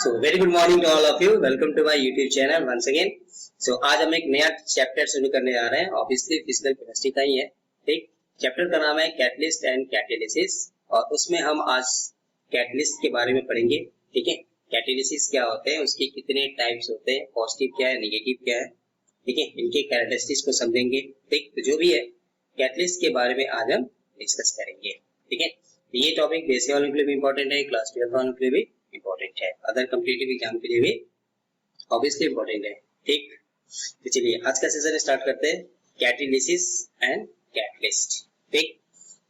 So very good morning to all of you. Welcome to my YouTube channel once again. So आज हम एक नया chapter शुरू करने जा रहे हैं. ऑब्वियसली फिजिकल केमिस्ट्री का ही है. ठीक, चैप्टर का नाम है कैटलिस्ट एंड कैटालिसिस और उसमें हम आज कैटलिस्ट के बारे में पढ़ेंगे. ठीक है, कैटालिसिस क्या होते हैं, उसके कितने टाइप्स होते हैं, पॉजिटिव क्या है, नेगेटिव क्या है. ठीक है, इनके कैरेक्टरिस्टिक्स को समझेंगे. ठीक, तो जो भी है कैटलिस्ट के बारे में आज हम डिस्कस करेंगे. ठीक है, ये टॉपिक बेसिक वालों के लिए भी इंपॉर्टेंट है, क्लास 12 वालों के लिए भी इंपॉर्टेंट है, अदर कॉम्पिटिटिव एग्जाम के लिए भी ऑब्वियसली इंपॉर्टेंट है. ठीक, तो चलिए आज का सेशन स्टार्ट करते हैं, कैटालिसिस एंड कैटलिस्ट. ठीक,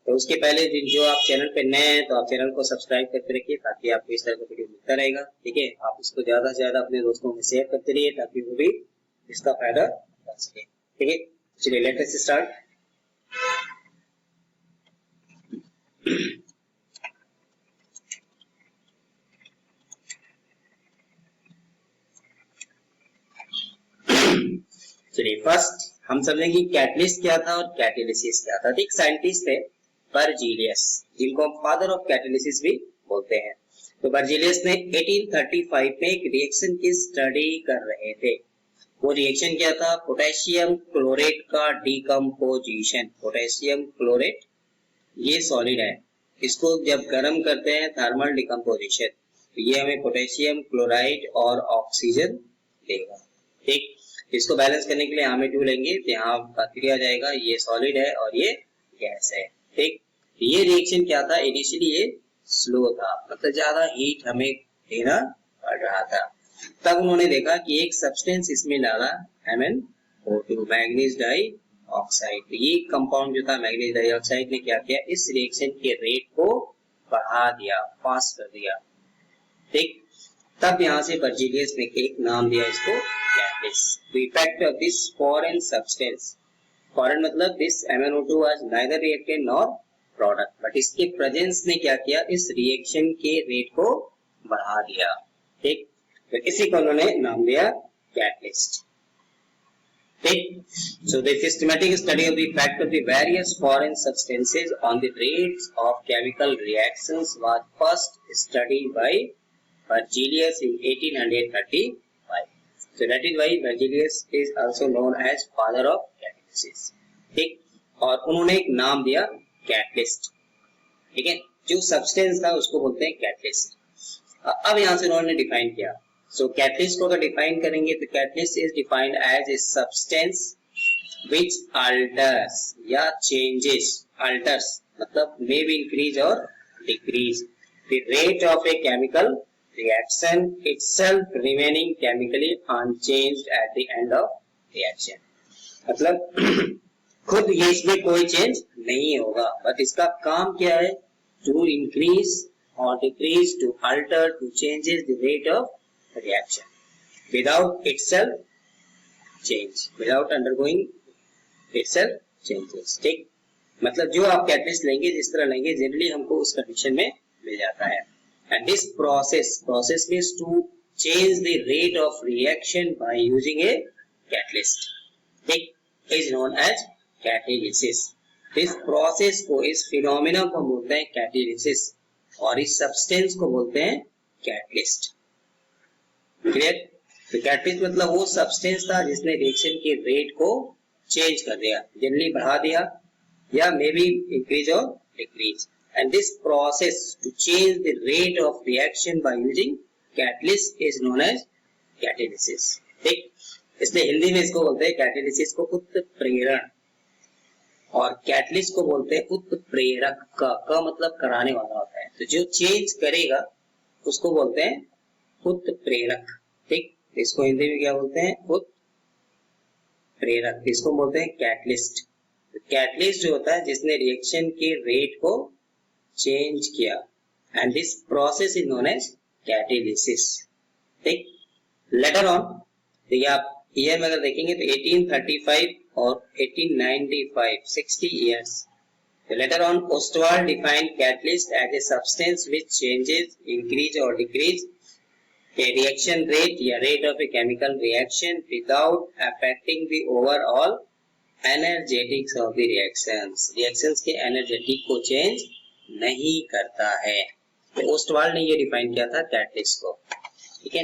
तो उसके पहले जो आप चैनल पे नए हैं तो आप चैनल को सब्सक्राइब करके रखिए ताकि आपको इस तरह का वीडियो मिलता रहेगा. ठीक है, आप इसको ज्यादा से ज्यादा अपने दोस्तों में शेयर करते रहिए ताकि वो भी इसका फायदा उठा सके. ठीक है, चलिए लेट अस स्टार्ट. चलिए फर्स्ट हम समझेंगे कैटलिस्ट क्या था और कैटालिसिस क्या था. ठीक, साइंटिस्ट थे बर्जीलियस, जिनको हम फादर ऑफ कैटालिसिस भी बोलते हैं. तो बर्जीलियस ने 1835 में एक रिएक्शन की स्टडी कर रहे थे. वो रिएक्शन क्या था, पोटेशियम क्लोरेट का डीकम्पोजिशन. पोटेशियम क्लोरेट ये सॉलिड है, इसको जब गर्म करते हैं थर्मल डिकम्पोजिशन तो ये हमें पोटेशियम क्लोराइड और ऑक्सीजन देगा. ठीक, इसको बैलेंस करने के लिए हमें टू लेंगे तो यहाँ प्रक्रिया आ जाएगा, ये सॉलिड है और ये गैस है. ठीक, ये रिएक्शन क्या था, इनिशियली ये स्लो था, मतलब ज्यादा हीट हमें देना पड़ रहा था. तब उन्होंने देखा कि एक सब्सटेंस इसमें डाला MnO2, मैग्नीज डाई ऑक्साइड. ये कंपाउंड जो था मैग्नीज डाई ऑक्साइड ने क्या किया, इस रिएक्शन के रेट को बढ़ा दिया, फास्ट कर दिया. ठीक, तब यहाँ से बर्जीलियस ने एक नाम दिया इसको catalyst. The effect of this foreign substance, foreign मतलब this MnO2 was neither reactant nor product, but इसके प्रेजेंस ने क्या किया, इस रिएक्शन के रेट को बढ़ा दिया. ठीक, तो इसी को उन्होंने नाम दिया कैटलिस्ट. ठीक, so the systematic study of the effect of the various foreign substances on the rates of chemical reactions was first studied by Berzelius in 1835. So that is why Berzelius is also known as father of catalysis. ठीक, और उन्होंने एक नाम दिया catalyst. ठीक है, जो substance था उसको बोलते हैं कैटलिस्ट. अब यहां से उन्होंने डिफाइन किया. सो कैटलिस्ट को अगर डिफाइन करेंगे तो catalyst is defined as a substance which alters या चेंजेस. अल्टर्स मतलब मे बी इंक्रीज और decrease the rate of a chemical reaction itself remaining chemically unchanged at the end of reaction. मतलब खुद ये इसमें कोई चेंज नहीं होगा, बट इसका काम क्या है, to increase or decrease, to alter, to changes the rate of reaction without itself change, without undergoing itself changes. ठीक, मतलब जो आप कैटलिस्ट लेंगे, जिस तरह लेंगे, जनरली हमको उस कंडीशन में मिल जाता है. And this process means to change the rate of reaction by using a catalyst. ठीक, is known as catalysis. इस process को, इस phenomena को बोलते हैं catalysis और इस substance को बोलते हैं catalyst. Clear? तो catalyst मतलब वो substance था जिसने reaction के rate को change कर दिया, generally बढ़ा दिया या maybe increase or decrease. And this process to change the rate of reaction by using catalyst is known as catalysis. ठीक, इसलिए हिंदी में इसको बोलते हैं कैटालिसिस को उत्प्रेरण और कैटलिस्ट को बोलते हैं उत्प्रेरक. का मतलब कराने वाला होता है, तो जो चेंज करेगा उसको बोलते हैं उत्प्रेरक. ठीक, इसको हिंदी में क्या बोलते हैं, उत्प्रेरक. इसको बोलते हैं कैटलिस्ट. कैटलिस्ट जो होता है जिसने रिएक्शन के रेट को चेंज किया, and this process is known as catalysis. ठीक, लेटर ऑन देखिए आप ईयर में अगर देखेंगे तो 1835 और 1895 60 years. Later on Ostwald defined catalyst as a substance which changes, increase और डिक्रीज a reaction rate या rate of a chemical reaction without affecting the overall energetics of the reactions. reactions के energetic को change नहीं करता है. तो Ostwald ने ये डिफाइन किया था कैटलिस्ट को. ठीक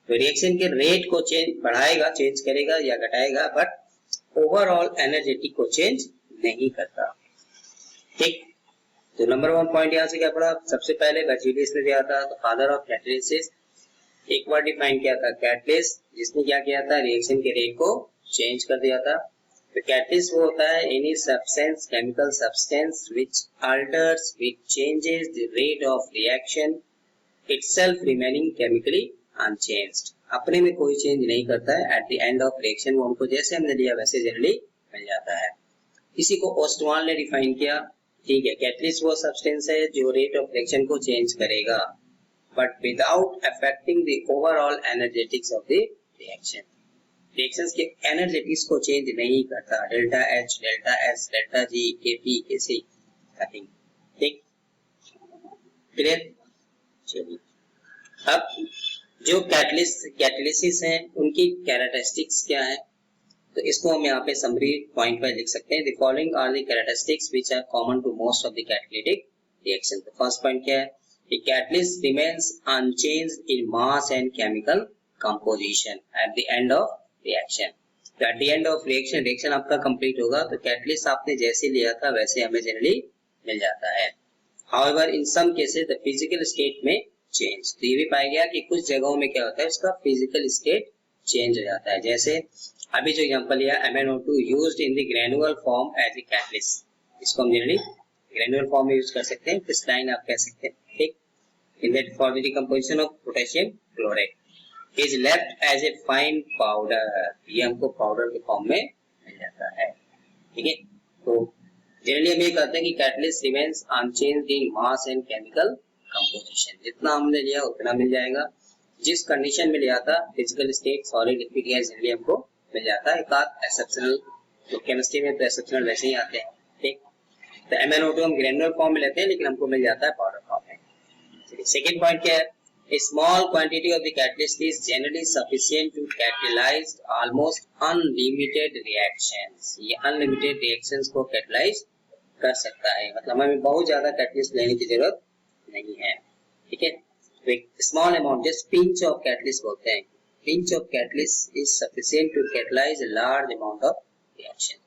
तो रिएक्शन के रेट को बढ़ाएगा, चेंज करेगा या घटाएगा, बट ओवरऑल एनर्जेटिक को चेंज नहीं करता। ठीक, तो नंबर 1 पॉइंट यहाँ से क्या पड़ा, सबसे पहले बर्जीलियस ने दिया था, तो फादर ऑफ कैटालिसिस एक बार डिफाइन किया था कैटलिस्ट, जिसने क्या किया था, रिएक्शन के रेट को चेंज कर दिया था। तो कैटलिस्ट वो होता है any substance, chemical substance which altars, which changes the rate of reaction itself remaining chemically unchanged, अपने में कोई चेंज नहीं करता है, eight the end of reaction वो हमको जैसे हमने लिया वैसे जनरली मिल जाता है। इसी को ओस्टवाल ने डिफाइन किया। ठीक है, कैटलिस्ट वो सब्सटेंस है जो रेट ऑफ रिएक्शन को चेंज करेगा but without affecting the overall energetics of the reaction, reactions के एनर्जेटिक्स को चेंज नहीं करता, delta H, delta S, delta G, KP, KC, nothing. ठीक, क्लियर। चलिए, अब जो कैटलिसिस हैं उनकी कैरेक्टरिस्टिक्स क्या है, तो इसको हम यहाँ पे समरी पॉइंट पर लिख सकते हैं। The following are the characteristics which are common to most of the catalytic reaction. तो फर्स्ट पॉइंट क्या है, the catalyst remains unchanged in mass and chemical composition at the end of reaction. तो at the end of reaction, reaction आपका complete होगा तो catalyst आपने जैसे लिया था वैसे हमें जनरली मिल जाता है। However in some cases the physical state में चेंज, तो ये भी पाया गया कि कुछ जगहों में क्या होता है, उसका फिजिकल स्टेट चेंज हो जाता है। जैसे अभी जो एग्जांपल लिया MnO2 used in the granular form as a catalyst, इसको हम जनरली ग्रेनुअल फॉर्म में यूज कर सकते हैं, क्रिस्टलाइन आप कह सकते हैं। ठीक, in that for the decomposition of potassium chloride is left as a fine powder, ये हमको पाउडर के फॉर्म में मिल जाता है। ठीक है, तो जनरली हम ये कहते हैं कि catalyst remains unchanged in mass and chemical composition, जितना हमने लिया उतना मिल जाएगा। जिस कंडीशन में लिया था, physical state, solid, liquid, gas, generally हमको मिल जाता है। एक आध एक्सेप्शनल, तो केमिस्ट्री में तो एक्सेप्शनल वैसे ही आते हैं। ठीक, तो MnO2 हम ग्रेनुलर फॉर्म में लेते हैं लेकिन हमको मिल जाता है पाउडर फॉर्म में। सेकंड पॉइंट क्या है, a small quantity of the catalyst is generally sufficient to catalyze almost unlimited reactions, ये unlimited reactions को catalyze कर सकता है, मतलब हमें बहुत ज्यादा कैटलिस्ट लेने की जरूरत नहीं है। ठीक है, तो एक small amount, just pinch of catalyst बोलते हैं, pinch of catalyst is sufficient to catalyse a large amount of reaction.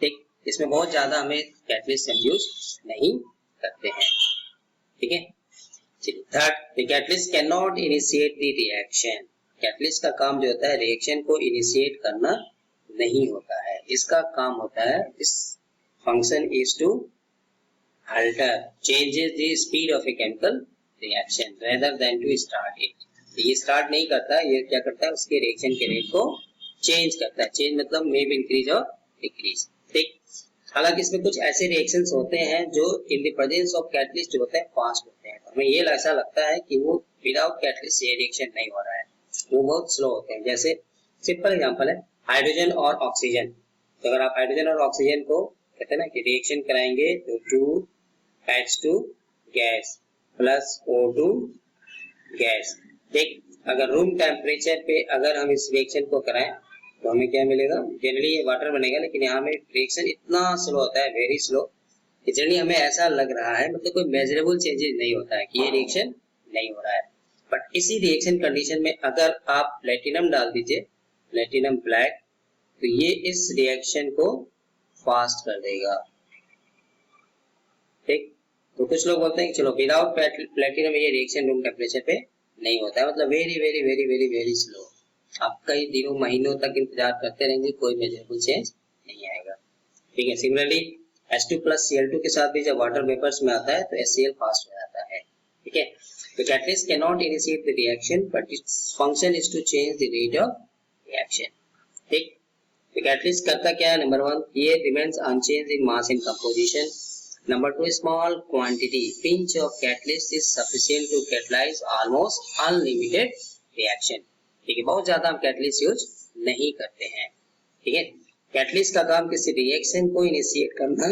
ठीक, इसमें बहुत ज्यादा हमें कैटलिस्ट हम यूज नहीं करते हैं। ठीक है, चलिए third, the catalyst can not initiate the reaction, catalyst का काम जो होता है रिएक्शन को इनिशिएट करना नहीं होता है, इसका काम होता है, इस function is to alter, changes the speed of a chemical reaction rather than to start it, ये स्टार्ट नहीं करता, ये क्या करता है, उसके रिएक्शन के रेट को चेंज करता है। चेंज मतलब मे बी इंक्रीज और डिक्रीज। ठीक, हालांकि इसमें कुछ ऐसे रिएक्शंस होते हैं जो इन द प्रेजेंस ऑफ कैटलिस्ट जो होते हैं फास्ट होते हैं, हमें ये ऐसा लगता है कि वो विदाउट कैटलिस्ट ये रिएक्शन नहीं हो रहा है, वो बहुत स्लो होते हैं। जैसे सिंपल एग्जांपल है हाइड्रोजन और ऑक्सीजन, तो अगर आप हाइड्रोजन और ऑक्सीजन को कहते हैं ना कि रिएक्शन कराएंगे तो 2H2 gas plus O2 gas. ठीक, अगर रूम टेम्परेचर पे अगर हम इस रिएक्शन को कराएं तो हमें क्या मिलेगा, जनरली ये वाटर बनेगा, लेकिन यहाँ में रिएक्शन इतना स्लो होता है, वेरी स्लो, जनरली हमें ऐसा लग रहा है, मतलब कोई मेजरेबल चेंजेस नहीं होता है कि ये रिएक्शन नहीं हो रहा है। बट इसी रिएक्शन कंडीशन में अगर आप प्लेटिनम डाल दीजिए, प्लेटिनम ब्लैक, तो ये इस रिएक्शन को फास्ट कर देगा। ठीक, तो कुछ लोग बोलते हैं कि चलो विदाउट प्लेटिनम ये रिएक्शन रूम टेम्परेचर पे नहीं होता है, मतलब very very very very very slow, आप कई दिनों महीनों तक इंतजार करते रहेंगे, कोई मेजरेबल चेंज नहीं आएगा। ठीक है, सिमिलरली H2 प्लस Cl2 के साथ भी जब वाटर वेपर्स में आता है तो HCl फास्ट हो जाता है। ठीक है, तो catalyst can not initiate the reaction but its function is to change the rate of reaction. ठीक, तो कैटलिस्ट करता क्या है, नंबर 1 ये remains unchanged in mass and composition, number 2 small quantity pinch of catalyst is sufficient to catalyse almost unlimited reaction. ठीक है, बहुत ज्यादा हम कैटलिस्ट यूज नहीं करते हैं। ठीक है, कैटलिस्ट का काम किसी रिएक्शन को इनिशिएट करना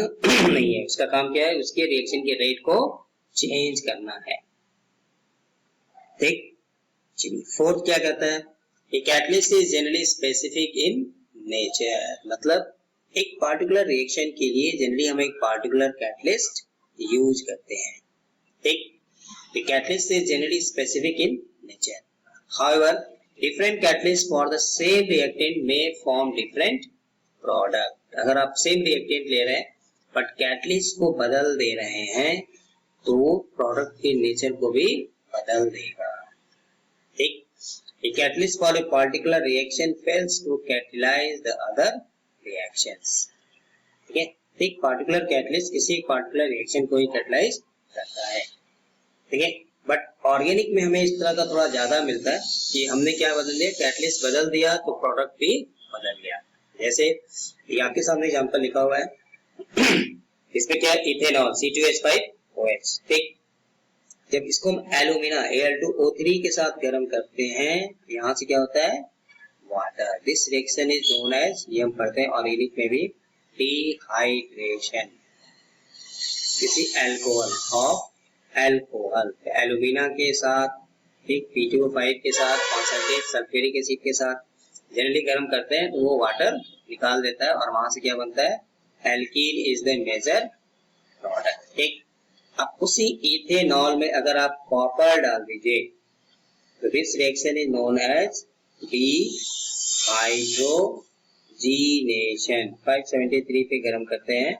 नहीं है, उसका काम क्या है, उसके रिएक्शन के रेट को चेंज करना है। ठीक, चलिए फोर्थ क्या कहता है, कि catalyst is generally specific in nature, मतलब एक पार्टिकुलर रिएक्शन के लिए जनरली हम एक पार्टिकुलर कैटलिस्ट यूज करते हैं। ठीक, the catalyst is generally specific in nature, however different catalyst for the same reactant में फॉर्म डिफरेंट प्रोडक्ट। अगर आप सेम रिएक्टेंट ले रहे हैं बट कैटलिस्ट को बदल दे रहे हैं तो प्रोडक्ट के नेचर को भी बदल देगा। ठीक, a catalyst for a particular reaction fails to catalyze the other reactions। ठीक है, एक पार्टिकुलर कैटलिस्ट किसी एक पार्टिकुलर रिएक्शन को ही कैटलाइज करता है। ठीक है, बट ऑर्गेनिक में हमें इस तरह का थोड़ा ज्यादा मिलता है कि हमने क्या बदल दिया, कैटलिस्ट बदल दिया तो प्रोडक्ट भी बदल गया। जैसे ये आपके सामने एग्जांपल लिखा हुआ है इसमें क्या है, इथेनॉल C2H5OH। ठीक, जब इसको हम एल्यूमिना Al2O3 के साथ गर्म करते हैं यहाँ से क्या होता है, water. This reaction is known as, ये हम पढ़ते हैं ऑर्गेनिक में भी, डिहाइड्रेशन किसी अल्कोहल ऑफ एल्कोहल। एल्यूमिना के साथ एक P2O5 के साथ कॉन्सनट्रेट सल्फ्यूरिक एसिड के साथ जनरली गर्म करते हैं तो वो वाटर निकाल देता है और वहां से क्या बनता है, alkene is the major product. ठीक, अब उसी इथेनॉल में अगर आप कॉपर डाल दीजिए तो this reaction is known as dehydrogenation. 573 पे गर्म करते हैं,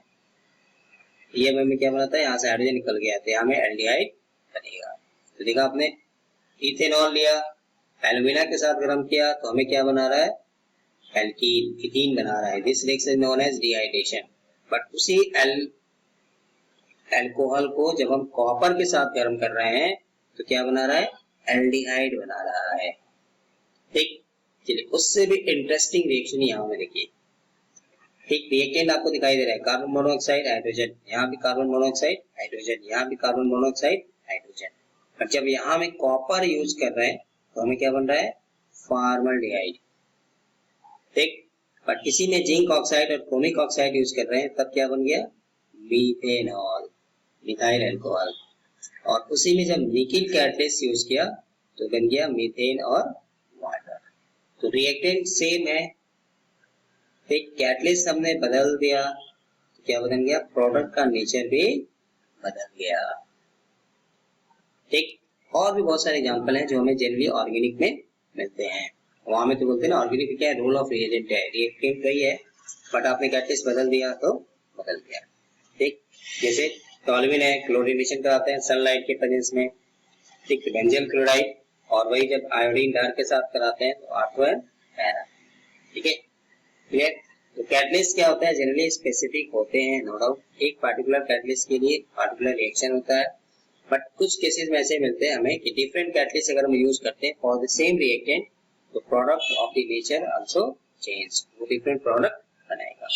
ये में क्या बनाता है, यहाँ से हाइड्रोजन निकल गया तो यहाँ में एल्डिहाइड बनेगा। तो देखा आपने, इथेनॉल लिया, एल्यूमिना के साथ गर्म किया तो हमें क्या बना रहा है, एल्कीन, इथीन बना रहा है। This reaction is known as dehydration. But उसी अल्कोहल को जब हम कॉपर के साथ गर्म कर रहे हैं तो क्या बना रहा है, एल्डिहाइड बना रहा है। ठीक, चलिए उससे भी इंटरेस्टिंग रिएक्शन यहाँ में देखिए। ठीक, रिएक्टेंट आपको दिखाई दे रहा है, कार्बन मोनोऑक्साइड हाइड्रोजन, यहाँ भी कार्बन मोनोऑक्साइड हाइड्रोजन, यहाँ भी कार्बन मोनोऑक्साइड हाइड्रोजन। पर जब यहाँ में कॉपर यूज कर रहे हैं तो हमें क्या बन रहा है, फॉर्मल्डिहाइड। ठीक, पर किसी ने जिंक ऑक्साइड और क्रोमिक ऑक्साइड यूज कर रहे हैं तब क्या बन गया, मीथेनॉल, मिथाइल अल्कोहल। और उसी में जब निकिल कैटलिस्ट यूज किया तो बन गया मीथेन और वाटर। तो रिएक्टेंट सेम है, एक कैटलिस्ट हमने बदल दिया तो क्या बदल गया, प्रोडक्ट का नेचर भी बदल गया। ठीक, और भी बहुत सारे एग्जांपल हैं जो हमें जनरली ऑर्गेनिक में मिलते हैं। वहां में तो बोलते हैं ना, ऑर्गेनिक क्या है, रोल ऑफ रिएजेंट है, रिएक्टेंट वही है बट आपने कैटलिस्ट बदल दिया तो बदल गया। ठीक, जैसे टॉल्यूमिन है, क्लोरीनेशन कराते हैं सनलाइट के प्रेजेंस में। ठीक, बेंजीन क्लोराइड, और वही जब आयोडीन डार्क के साथ कराते हैं तो R2 है पैरा। ठीक है, क्लियर। तो कैटलिस्ट क्या होता है, जनरली स्पेसिफिक होते हैं, नो डाउट। एक पार्टिकुलर कैटलिस्ट के लिए पार्टिकुलर रिएक्शन होता है, बट कुछ केसेस में ऐसे मिलते हैं हमें कि डिफरेंट कैटलिस्ट अगर हम यूज करते हैं फॉर द सेम रिएक्टेंट तो product of the nature also change, वो डिफरेंट प्रोडक्ट बनाएगा।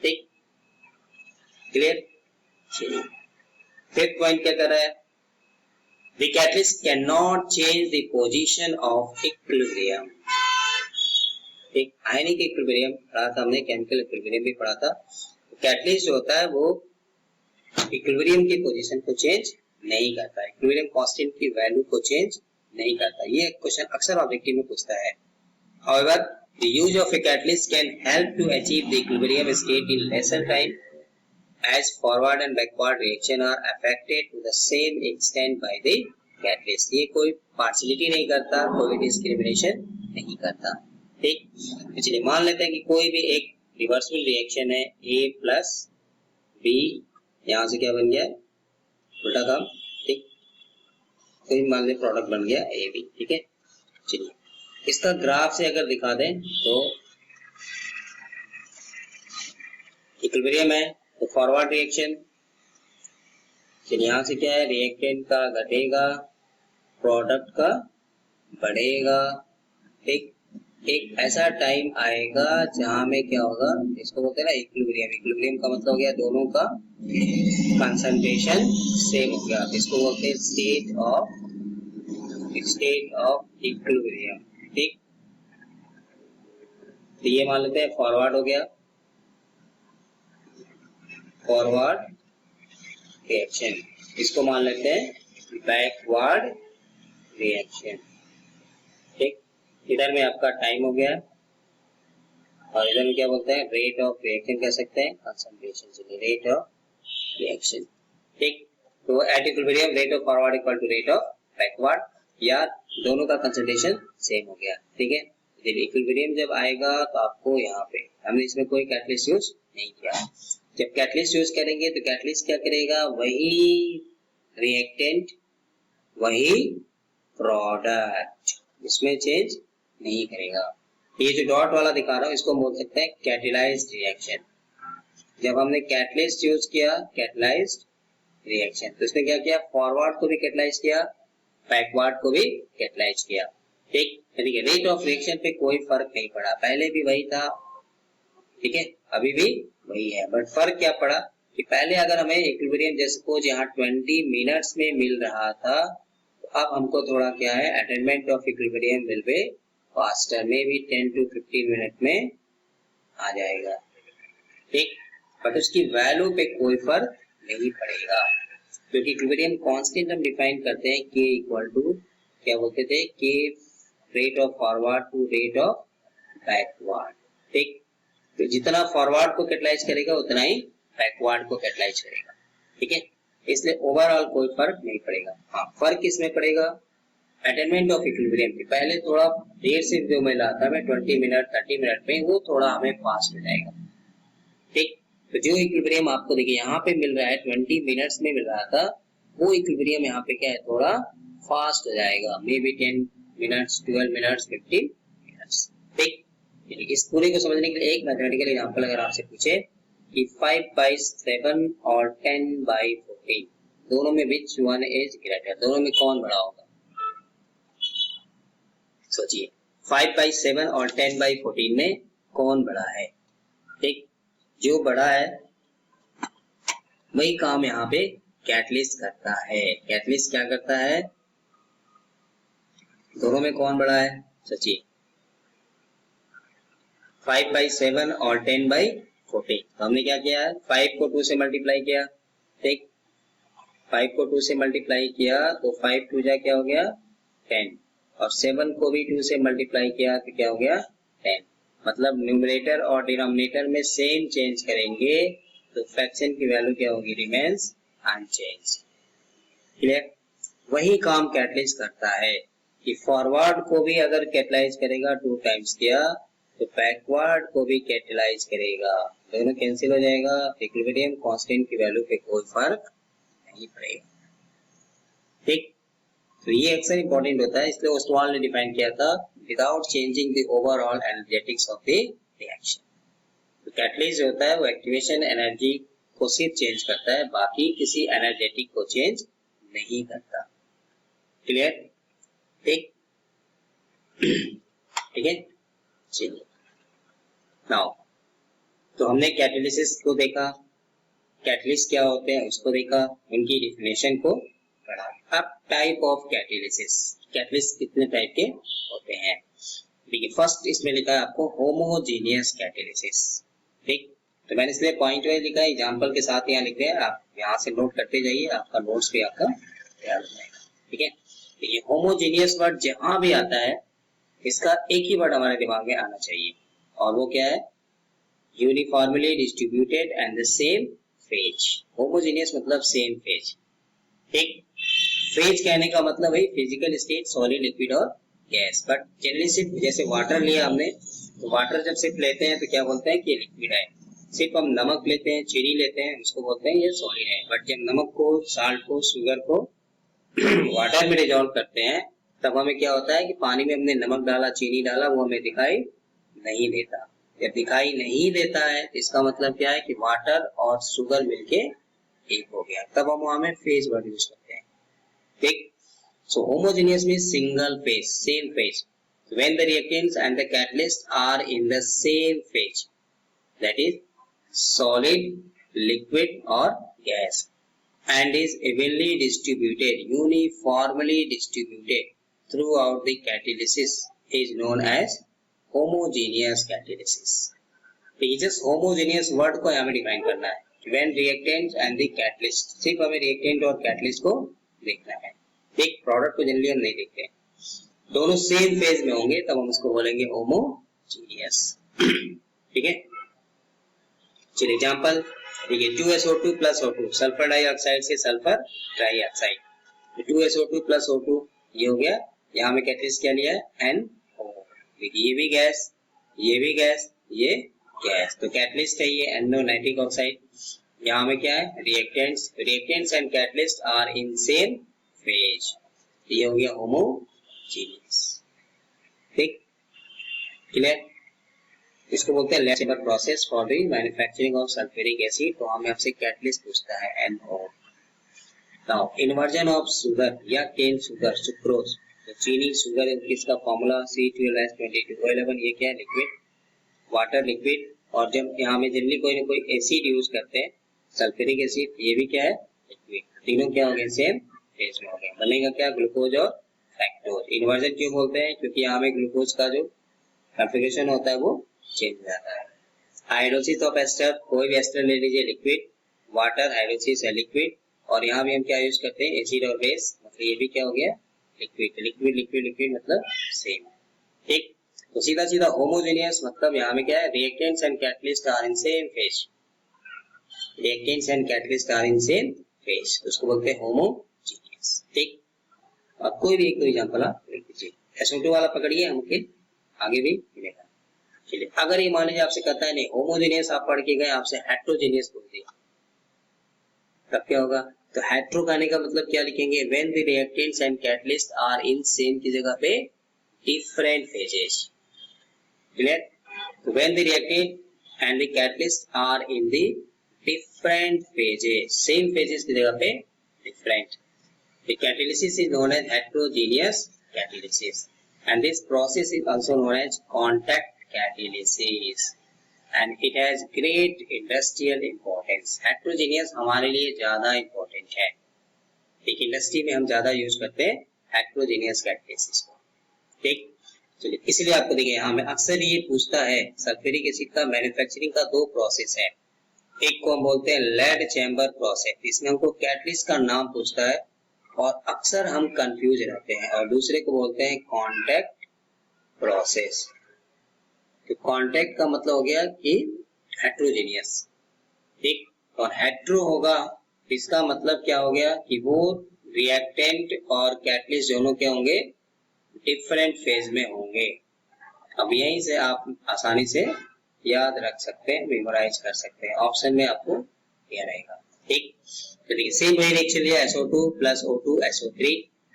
ठीक, क्लियर। चलिए फिफ्थ पॉइंट क्या कर रहा है, the catalyst cannot change the position of equilibrium। एक आयनिक इक्विलिब्रियम पढ़ा था हमने, केमिकल इक्विलिब्रियम भी पढ़ा था। कैटलिस्ट जो होता है वो इक्विलिब्रियम की पोजीशन को चेंज नहीं करता, इक्विलिब्रियम कांस्टेंट की वैल्यू को चेंज नहीं करता। ये क्वेश्चन अक्सर ऑब्जेक्टिव में पूछता है। However, the use of a catalyst can help to achieve the equilibrium state in lesser time as forward and backward reaction are affected to the same extent by the catalyst। ये कोई partiality नहीं करता, कोई discrimination नहीं करता। ठीक, चलिए मान लेते हैं कि कोई भी एक रिवर्सिबल रिएक्शन है, A प्लस B, यहाँ से क्या बन गया, उल्टा काम। ठीक, कोई मान ले प्रोडक्ट बन गया AB। ठीक है, चलिए इसका ग्राफ से अगर दिखा दें तो इक्विलिब्रियम है तो फॉरवर्ड रिएक्शन, चलिए यहाँ से क्या है, रिएक्टेंट का घटेगा, प्रोडक्ट का बढ़ेगा। ठीक, एक ऐसा टाइम आएगा जहां में क्या होगा, इसको बोलते हैं ना इक्विलिब्रियम। इक्विलिब्रियम का मतलब हो गया दोनों का कंसंट्रेशन सेम हो गया, इसको बोलते हैं स्टेट ऑफ इक्विलिब्रियम। ठीक, तो ये मान लेते हैं फॉरवर्ड हो गया, फॉरवर्ड रिएक्शन। इसको मान लेते हैं बैकवर्ड रिएक्शन। ठीक, इधर में आपका टाइम हो गया और इधर में क्या बोलते हैं, रेट ऑफ रिएक्शन कह सकते हैं, कंसंट्रेशन, चलिए रेट ऑफ रिएक्शन। ठीक, तो at equilibrium rate of forward equal to rate of backward. या दोनों का कंसंट्रेशन सेम हो गया, ठीक है। जब इक्विलिब्रियम जब आएगा तो आपको यहाँ पे हमने इसमें कोई कैटलिस्ट यूज नहीं किया। जब कैटलिस्ट यूज करेंगे तो कैटलिस्ट क्या करेगा, वही रिएक्टेंट वही प्रोडक्ट, इसमें चेंज नहीं करेगा। ये जो डॉट वाला दिखा रहा हूँ इसको बोल सकते हैं कैटेलाइज्ड रिएक्शन। जब हमने कैटलिस्ट यूज किया कैटेलाइज्ड रिएक्शन, तो इसने क्या किया, फॉरवर्ड को भी कैटेलाइज किया, बैकवर्ड को भी कैटेलाइज किया, ठीक। यानी कि रेट ऑफ रिएक्शन पे कोई फर्क नहीं पड़ा, पहले भी वही था, ठीक है, अभी भी वही है। बट फर्क क्या पड़ा कि पहले अगर हमें इक्विलिब्रियम जैसे सपोज यहाँ 20 मिनट्स में मिल रहा था, तो अब हमको थोड़ा क्या है, attainment of equilibrium will be faster, may be 10 to 15 minute में आ जाएगा, ठीक। बट उसकी वैल्यू पे कोई फर्क नहीं पड़ेगा, क्योंकि इक्विलिब्रियम कांस्टेंट हम डिफाइन करते हैं K इक्वल टू क्या बोलते थे, K rate of forward to rate of backward, ठीक। तो जितना फॉरवर्ड को कैटेलाइज करेगा उतना ही बैकवर्ड को कैटेलाइज करेगा, ठीक है। इसलिए ओवरऑल कोई फर्क नहीं पड़ेगा। हाँ, फर्क किसमें पड़ेगा, अटेनमेंट ऑफ इक्विलिब्रियम की, पहले थोड़ा देर से जो मिल रहा था हमें 20 मिनट 30 मिनट में, वो थोड़ा हमें फास्ट हो जाएगा, ठीक। तो जो इक्विलिब्रियम आपको देखिए यहाँ पे मिल रहा है 20 मिनट्स में मिल रहा था, वो इक्विलिब्रियम यहाँ पे क्या है, थोड़ा फास्ट हो जाएगा, may be 10 minutes 12 minutes 15 minutes, ठीक। इस पूरे को समझने के लिए एक मैथमेटिकल एग्जांपल अगर आपसे पूछे कि 5/7 और 10/14 दोनों में विच वन इज ग्रेटर, दोनों में कौन बड़ा होगा, सोचिए 5/7 और 10/14 में कौन बड़ा है, ठीक। जो बड़ा है वही काम यहाँ पे कैटलिस्ट करता है। कैटलिस्ट क्या करता है, दोनों में कौन बड़ा है, सोचिए 5/7 और 10/14, तो हमने क्या किया है, 5 को 2 से मल्टीप्लाई किया, ठीक। 5 को 2 से मल्टीप्लाई किया तो 5 2 जा क्या हो गया 10, और 7 को भी 2 से मल्टीप्लाई किया तो क्या हो गया 10। मतलब न्यूमरेटर और डिनोमिनेटर में सेम चेंज करेंगे तो फ्रैक्शन की वैल्यू क्या होगी, रिमेन्स अनचेंज, क्लियर। वही काम कैटलाइज करता है कि फॉरवर्ड को भी अगर कैटलाइज करेगा 2 टाइम्स किया तो बैकवर्ड को भी कैटलाइज करेगा, दोनों कैंसिल हो जाएगा, इक्विलिब्रियम कांस्टेंट की वैल्यू पे कोई फर्क नहीं पड़ेगा, ठीक। तो ये अक्सर इंपॉर्टेंट होता है, इसलिए ओस्टवाल ने डिफाइन किया था without changing the overall energetics of the reaction. तो कैटलिस्ट होता है वो एक्टिवेशन एनर्जी को सिर्फ चेंज करता है, बाकी किसी एनर्जेटिक को चेंज नहीं करता, क्लियर, ठीक, ठीक है। चलिए नाउ, तो हमने कैटालिसिस को देखा, कैटलिस्ट क्या होते हैं उसको देखा, उनकी डिफिनेशन को पढ़ा। अब टाइप ऑफ कैटालिसिस, कैटलिस्ट कितने टाइप के होते हैं, देखिए फर्स्ट इसमें लिखा है आपको होमोजेनियस कैटालिसिस, ठीक। तो मैंने इसलिए पॉइंट वाइज लिखा है, एग्जांपल के साथ यहाँ लिख रहे हैं, आप यहाँ से नोट करते जाइए, आपका नोट्स भी आपका तैयार हो जाएगा, ठीक है। देखिए होमोजेनियस वर्ड जहां भी आता है इसका एक ही वर्ड हमारे दिमाग में आना चाहिए, और वो क्या है, uniformly distributed and the same phase. Homogeneous मतलब सेम फेज, ठीक। फेज कहने का मतलब है फिजिकल स्टेट, सॉलिड, लिक्विड और गैस। बट जनरली सिर्फ जैसे वाटर लिया हमने, तो वाटर जब सिर्फ लेते हैं तो क्या बोलते हैं कि लिक्विड है। सिर्फ हम नमक लेते हैं, चीनी लेते हैं, उसको बोलते हैं ये सॉलिड है। बट जब नमक को, साल्ट को, शुगर को वाटर में डिजॉल्व करते हैं तब हमें क्या होता है कि पानी में हमने नमक डाला, चीनी डाला, वो हमें दिखाई नहीं देता। जब दिखाई नहीं देता है इसका मतलब क्या है कि वाटर और शुगर मिलके एक हो गया, तब हम वहां में फेज वर्ड यूज करते हैं, ठीक। So homogeneous means single phase, same phase. When the reactants and the catalyst are in the same phase, that is solid, liquid or gas, and is evenly distributed, uniformly distributed throughout the catalysis, is known as homogeneous catalysis. तो ये just homogeneous word को हमें define करना है। When reactants and the catalyst, सिर्फ हमें reactant और catalyst को देखना है, एक प्रोडक्ट को जनरली हम नहीं देखते, दोनों सेम फेज में होंगे तब हम उसको बोलेंगे होमोजेनियस, ठीक है। चलिए एग्जांपल देखिए, 2SO2 + O2, सल्फर डाइऑक्साइड से सल्फर ट्राइऑक्साइड, 2SO2 + O2 ये हो गया, यहाँ में कैटलिस्ट क्या लिया है NO। ये भी गैस, ये भी गैस, ये गैस, तो कैटलिस्ट है ये NO नाइट्रिक ऑक्साइड। यहाँ में क्या है reactants, reactants and catalyst are in same phase, ये हो गया होमोजीनियस। ठीक, क्लियर। इसको बोलते हैं lead chamber process for the manufacturing of sulphuric acid. तो हमें आपसे कैटलिस्ट पूछता है NO। Now inversion of sugar या केन शुगर, सुक्रोज, तो चीनी शुगर किसका फॉर्मूला C12H22O11, ये क्या है लिक्विड, वाटर लिक्विड। और जब यहाँ में जनरली कोई ना कोई एसिड यूज करते हैं सल्फ्यूरिक एसिड, ये भी क्या है लिक्विड, तीनों क्या हो गए सेम फेज में हो गए, बनेगा क्या ग्लूकोज और फ्रक्टोज। इन्वर्जन क्यों बोलते हैं, क्योंकि यहाँ में ग्लूकोज का जो कॉन्फ़िगरेशन होता है वो चेंज हो जाता है। हाइड्रोलिसिस ऑफ एस्टर, कोई भी एस्टर ले लीजिए लिक्विड, वाटर हाइड्रोलिसिस है लिक्विड, और यहाँ भी हम क्या यूज करते हैं एसिड और बेस, मतलब ये भी क्या हो गया लिक्विड, लिक्विड लिक्विड लिक्विड मतलब सेम। ठीक, तो सीधा सीधा होमोजेनियस मतलब यहाँ में क्या है reactants and catalyst are in same phase, reactants and catalyst are in same phase, उसको बोलते हैं होमोजेनियस। ठीक, अब कोई भी एक दो एग्जांपल आप लिख दीजिए। SO2 वाला पकड़िए, हमके आगे भी मिलेगा। चलिए, अगर ये मान लीजिए आपसे कहता है नहीं होमोजेनियस आप पढ़ के गए, आपसे हेट्रोजेनियस बोल दिया, तब क्या होगा, तो हेट्रो कहने का मतलब क्या लिखेंगे, when the reactants and catalyst are in same की जगह पे डिफरेंट फेजेस। क्लियर, तो when the reactant and the catalyst are in the different phases, same phases की जगह पे different, the catalysis is known as heterogeneous catalysis and this process is also known as contact catalysis and it has great industrial importance। heterogeneous हमारे लिए ज्यादा important है, एक industry में हम ज्यादा यूज करते हैं heterogeneous catalysis को। ठीक, चलिए, इसलिए आपको देखिए यहाँ में अक्सर ये पूछता है सल्फ्यूरिक एसिड का मैन्युफैक्चरिंग का दो प्रोसेस है, एक को हम बोलते हैं लेड चैम्बर प्रोसेस, इसमें हमको कैटलिस्ट का नाम पूछता है और अक्सर हम कंफ्यूज रहते हैं, और दूसरे को बोलते हैं कांटेक्ट प्रोसेस। तो कांटेक्ट का मतलब हो गया कि हेट्रोजेनियस। ठीक, और हेट्रो होगा इसका मतलब क्या हो गया कि वो रिएक्टेंट और कैटलिस्ट दोनों क्या होंगे डिफरेंट फेज में होंगे। अब यहीं से आप आसानी से याद रख सकते हैं, मेमोराइज कर सकते हैं, ऑप्शन में आपको यह रहेगा। ठीक, तो देखिए सेम वही रिएक्शन लिया SO2 plus O2 SO3,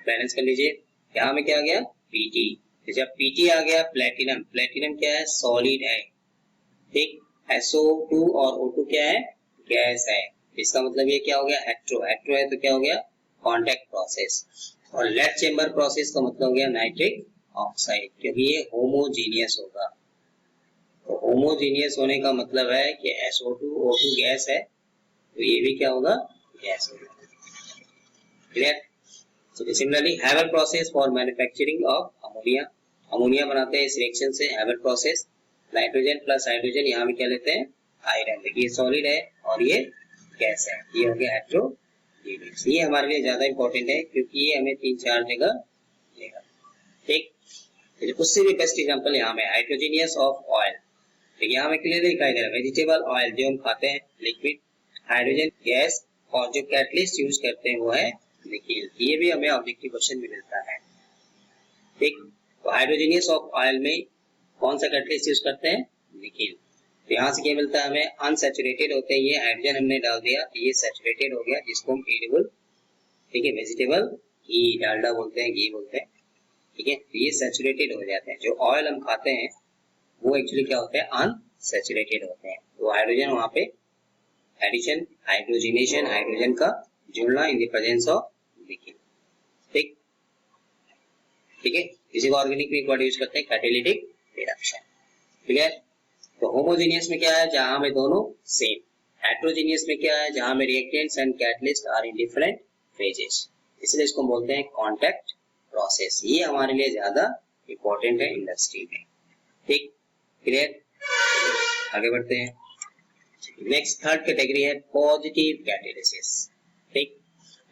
balance कर लीजिए, यहाँ में क्या आ गया PT, तो जब PT आ गया प्लेटिनम, प्लेटिनम क्या है सॉलिड है। ठीक, SO2 और O2 क्या है गैस है, इसका मतलब ये क्या हो गया हेट्रो, हेट्रो है तो क्या हो गया कांटेक्ट प्रोसेस। और लेड चेंबर प्रोसेस का मतलब हो गया नाइट्रिक ऑक्साइड, क्योंकि ये होमोजीनियस होगा। तो होमोजीनियस होने का मतलब है कि SO2 O2 गैस है तो ये भी क्या होगा गैस होगा। Clear, so similarly हैवल process for manufacturing of ammonia, ammonia बनाते हैं इस रिएक्शन से हैवल प्रोसेस, नाइट्रोजन प्लस हाइड्रोजन, यहाँ भी क्या लेते हैं आयरन, देखिए ये सॉलिड है और ये गैस है, ये हो गया हेट्रोजेनियस। ये हमारे लिए ज्यादा इंपॉर्टेंट है क्योंकि ये हमें 3-4 जगह लेगा। ठीक, उससे भी बेस्ट एग्जांपल यहाँ में हाइड्रोजेनियस ऑफ ऑयल, देखिए यहाँ में क्लियरली दिखाई दे रहा है वेजिटेबल ऑयल जो हम खाते हैं लिक्विड, हाइड्रोजन गैस, और जो कैटलिस्ट यूज करते हैं वो है निकिल, ये भी हमें ऑब्जेक्टिव क्वेश्चन में मिलता है। ठीक, तो हाइड्रोजेनियस ऑफ ऑयल में कौन सा कैटलिस्ट यूज करते हैं निकिल, तो यहाँ से क्या मिलता है हमें अनसैचुरेटेड होते हैं, ये हाइड्रोजन हमने डाल दिया ये सैचुरेटेड हो गया जिसको हम एडिबल, ठीक है वेजिटेबल घी, डालडा बोलते हैं घी बोलते हैं। ठीक है, तो ये सैचुरेटेड हो जाते हैं, जो ऑयल हम खाते हैं वो एक्चुअली क्या होते हैं अनसैचुरेटेड होते हैं। तो हाइड्रोजन वहां पे एडिशन, हाइड्रोजनेशन, हाइड्रोजन का जुड़ना in the presence of nickel. ठीक, ठीक है, इसी को ऑर्गेनिक में वर्ड यूज करते हैं कैटालिटिक रिडक्शन। क्लियर, तो होमोजेनियस में क्या है जहां में दोनों सेम, हेट्रोजेनियस में क्या है जहां में reactants and catalyst are in different phases, इसलिए इसको बोलते हैं कांटेक्ट प्रोसेस। ये हमारे लिए ज्यादा इंपॉर्टेंट है इंडस्ट्री में। ठीक, क्लियर, आगे बढ़ते हैं। नेक्स्ट थर्ड कैटेगरी है पॉजिटिव कैटालिसिस। ठीक,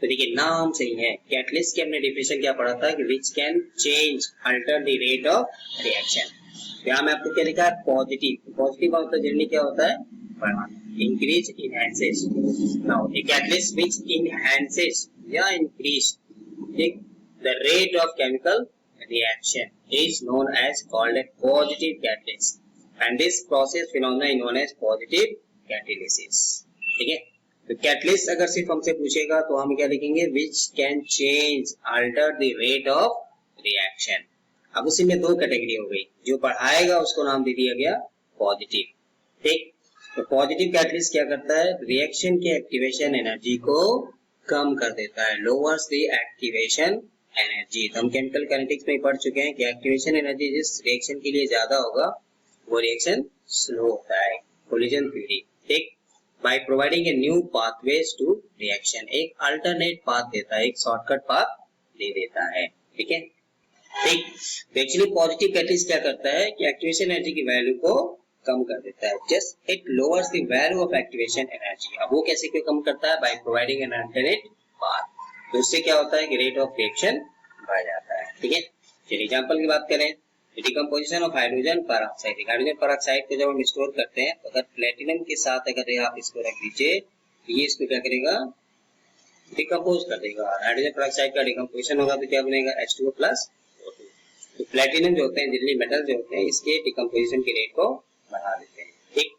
तो देखिए नाम सही है, कैटलिस्ट की हमने डिफिनेशन क्या पढ़ा था कि which can change alter the rate of reaction. यहाँ में आपको क्या लिखा है पॉजिटिव, पॉजिटिव का मतलब जनरली क्या होता है बढ़ाना, increase, enhances. Now the catalyst which enhances या इंक्रीज, ठीक, the rate of chemical reaction is known as called a positive catalyst, and this process phenomena is known as positive catalysis. ठीक है, तो कैटलिस्ट अगर सिर्फ हमसे पूछेगा तो हम क्या लिखेंगे, which can change alter the rate of reaction. अब उसी में दो कैटेगरी हो गई, जो बढ़ाएगा उसको नाम दे दिया गया पॉजिटिव. ठीक, तो पॉजिटिव कैटलिस्ट क्या करता है, रिएक्शन के एक्टिवेशन एनर्जी को कम कर देता है, लोअर्स द एक्टिवेशन एनर्जी. तो हम केमिकल काइनेटिक्स में पढ़ चुके हैं कि एक्टिवेशन एनर्जी जिस रिएक्शन के लिए ज्यादा होगा वो रिएक्शन स्लो होता है. Collision theory. ठीक, by providing a new pathways to reaction, एक अल्टरनेट पाथ देता है, एक शॉर्टकट पाथ दे देता है. ठीक है, ठीक. तो एक्चुअली पॉजिटिव कैटलिस्ट क्या करता है कि एक्टिवेशन एनर्जी की वैल्यू को कम कर देता है. Just it lowers the value of activation energy. अब वो कैसे क्यों कम करता है, by providing an alternate path. तो उससे क्या होता है कि रेट ऑफ रिएक्शन बढ़ जाता है. ठीक है, चलिए एग्जांपल की बात करें. Decomposition of hydrogen peroxide. Hydrogen peroxide को जब हम स्टोर करते हैं तो अगर प्लेटिनम के साथ अगर आप इसको रख दीजिए तो ये इसको क्या करेगा, डिकम्पोज कर देगा. हाइड्रोजन पेरोक्साइड का डिकम्पोजिशन होगा तो क्या बनेगा, H2O प्लस O2. तो प्लेटिनम जो होते हैं, दिल्ली मेटल जो होते हैं, इसके डिकम्पोजिशन के रेट को बढ़ा देते हैं. ठीक,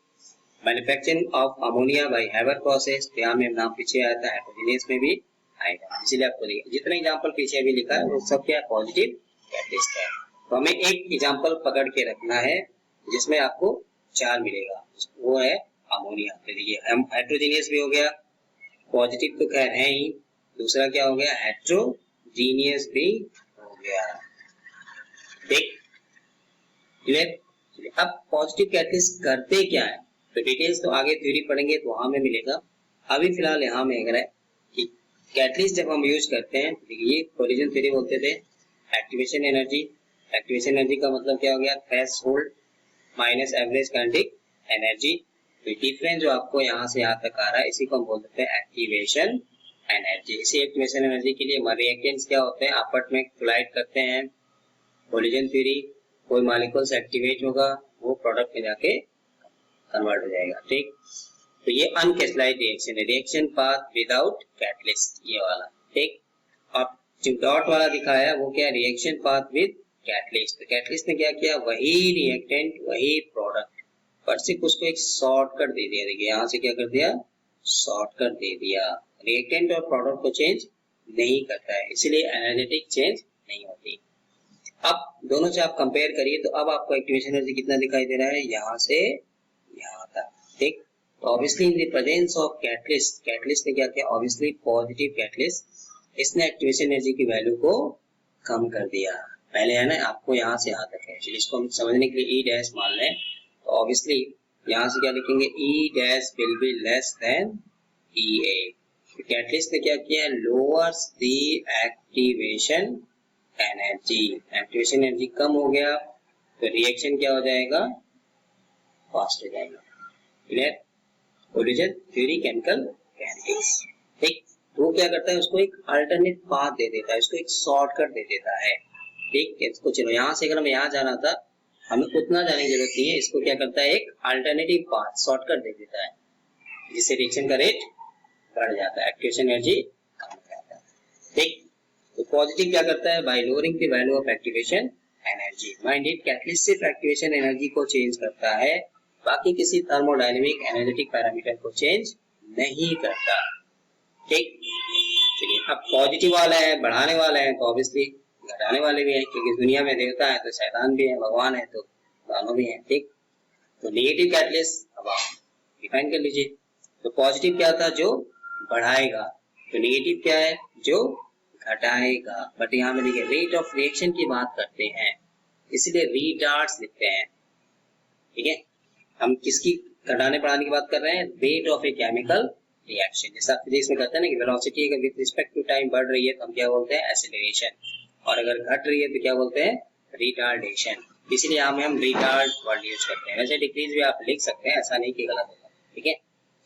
manufacturing of ammonia bye Haber process. यहाँ में नाम पीछे आया था, हेटेरोजेनियस में भी आएगा, इसीलिए आपको जितने एग्जांपल पीछे भी लिखा है वो सब क्या पॉजिटिव कैटलिस्ट है. तो हमें एक एग्जांपल पकड़ के रखना है जिसमें आपको 4 मिलेगा, वो है अमोनिया. देखिए हेटेरोजेनियस भी हो गया, पॉजिटिव तो खैर है ही, दूसरा क्या हो गया, हेटेरोजेनियस भी हो गया. ठीक, क्लियर. अब पॉजिटिव कैटलिस्ट करते क्या है, तो डिटेल्स तो आगे थ्योरी पढ़ेंगे तो वहां में मिलेगा. अभी फिलहाल यहाँ में अगर है कि कैटलिस्ट जब हम यूज करते हैं, ये कोलिजन थ्योरी बोलते थे. एक्टिवेशन एनर्जी, एक्टिवेशन एनर्जी का मतलब क्या हो गया, threshold minus average kinetic energy. तो डिफरेंस जो आपको यहाँ से यहाँ तक आ रहा है इसी को हम बोल सकते हैं एक्टिवेशन एनर्जी. इसी एक्टिवेशन एनर्जी के लिए हमारे रिएक्टेंट्स क्या होते हैं, आपस में कोलाइड करते हैं. कोलिजन थ्योरी, कोई मॉलिक्यूल्स एक्टिवेट होगा वो प्रोडक्ट में जाके कन्वर्ट हो जाएगा. ठीक, तो ये अनकैटलाइज्ड रिएक्शन है, रिएक्शन पाथ विदाउट कैटलिस्ट, ये वाला. ठीक, अब जो डॉट वाला दिखाया वो क्या, रिएक्शन पाथ विद कैटलिस्ट. तो कैटलिस्ट ने क्या किया, वही रिएक्टेंट वही प्रोडक्ट, पर सिर्फ उसको एक शॉर्टकट दे दिया. देखिए यहाँ से क्या कर दिया, शॉर्टकट दे दिया. रिएक्टेंट और प्रोडक्ट को चेंज नहीं करता है, इसलिए एनर्जेटिक चेंज नहीं होती. अब दोनों से आप कंपेयर करिए तो अब आपको एक्टिवेशन एनर्जी कितना दिखाई दे रहा है, यहाँ से यहाँ तक. ठीक, तो obviously in the presence of catalyst, catalyst ने क्या किया, ऑब्वियसली पॉजिटिव कैटलिस्ट, इसने एक्टिवेशन एनर्जी की वैल्यू को कम कर दिया. पहले है ना आपको यहाँ से यहाँ तक है, चलिए इसको हम समझने के लिए E डैश मान लें. तो ऑब्वियसली यहाँ से क्या लिखेंगे, E dash will be less than EA. Catalyst ने क्या किया, lowers the activation energy. Activation energy कम हो गया तो रिएक्शन क्या हो जाएगा, फास्ट हो जाएगा. Clear. Collision theory chemical kinetics. ठीक, तो क्या करता है, उसको एक अल्टरनेट पाथ दे देता है, उसको एक शॉर्टकट दे देता है. ठीक, इसको चलो यहाँ से अगर हमें यहाँ जाना था, हमें उतना जाने की जरूरत नहीं है. इसको क्या करता है, एक अल्टरनेटिव पाथ शॉर्टकट दे देता है, जिससे रिएक्शन का रेट बढ़ जाता है, एक्टिवेशन एनर्जी कम हो जाता है. ठीक, तो पॉजिटिव क्या करता है, bye lowering the value of activation energy. Mind it, catalyst सिर्फ एक्टिवेशन एनर्जी को चेंज करता है, बाकी किसी थर्मोडायनेमिक एनर्जेटिक पैरामीटर को चेंज नहीं करता. ठीक, चलिए अब पॉजिटिव वाला है, बढ़ाने वाला है, तो ऑब्वियसली घटाने वाले भी हैं, क्योंकि दुनिया में देवता है तो शैतान भी है, भगवान है तो दोनों भी हैं. ठीक, तो नेगेटिव कैटलिस्ट अब आप डिफाइन कर लीजिए. तो पॉजिटिव क्या था, जो बढ़ाएगा, तो नेगेटिव क्या है, जो घटाएगा. बट यहाँ में देखिए रेट ऑफ रिएक्शन की बात करते हैं, इसलिए रिटार्ड्स लिखते हैं. ठीक है, हम किसकी घटाने बढ़ाने की बात कर रहे हैं, rate of a chemical reaction. जैसा फिजिक्स में कहते हैं ना कि वेलोसिटी अगर विद रिस्पेक्ट टू टाइम बढ़ रही है तो हम क्या बोलते हैं, एक्सेलरेशन, और अगर घट रही है तो क्या बोलते हैं, रिटार्डेशन. इसलिए हम रिटार्ड वर्ड यूज करते हैं. वैसे डिक्रीज भी आप लिख सकते हैं, ऐसा नहीं कि गलत होगा. ठीक है,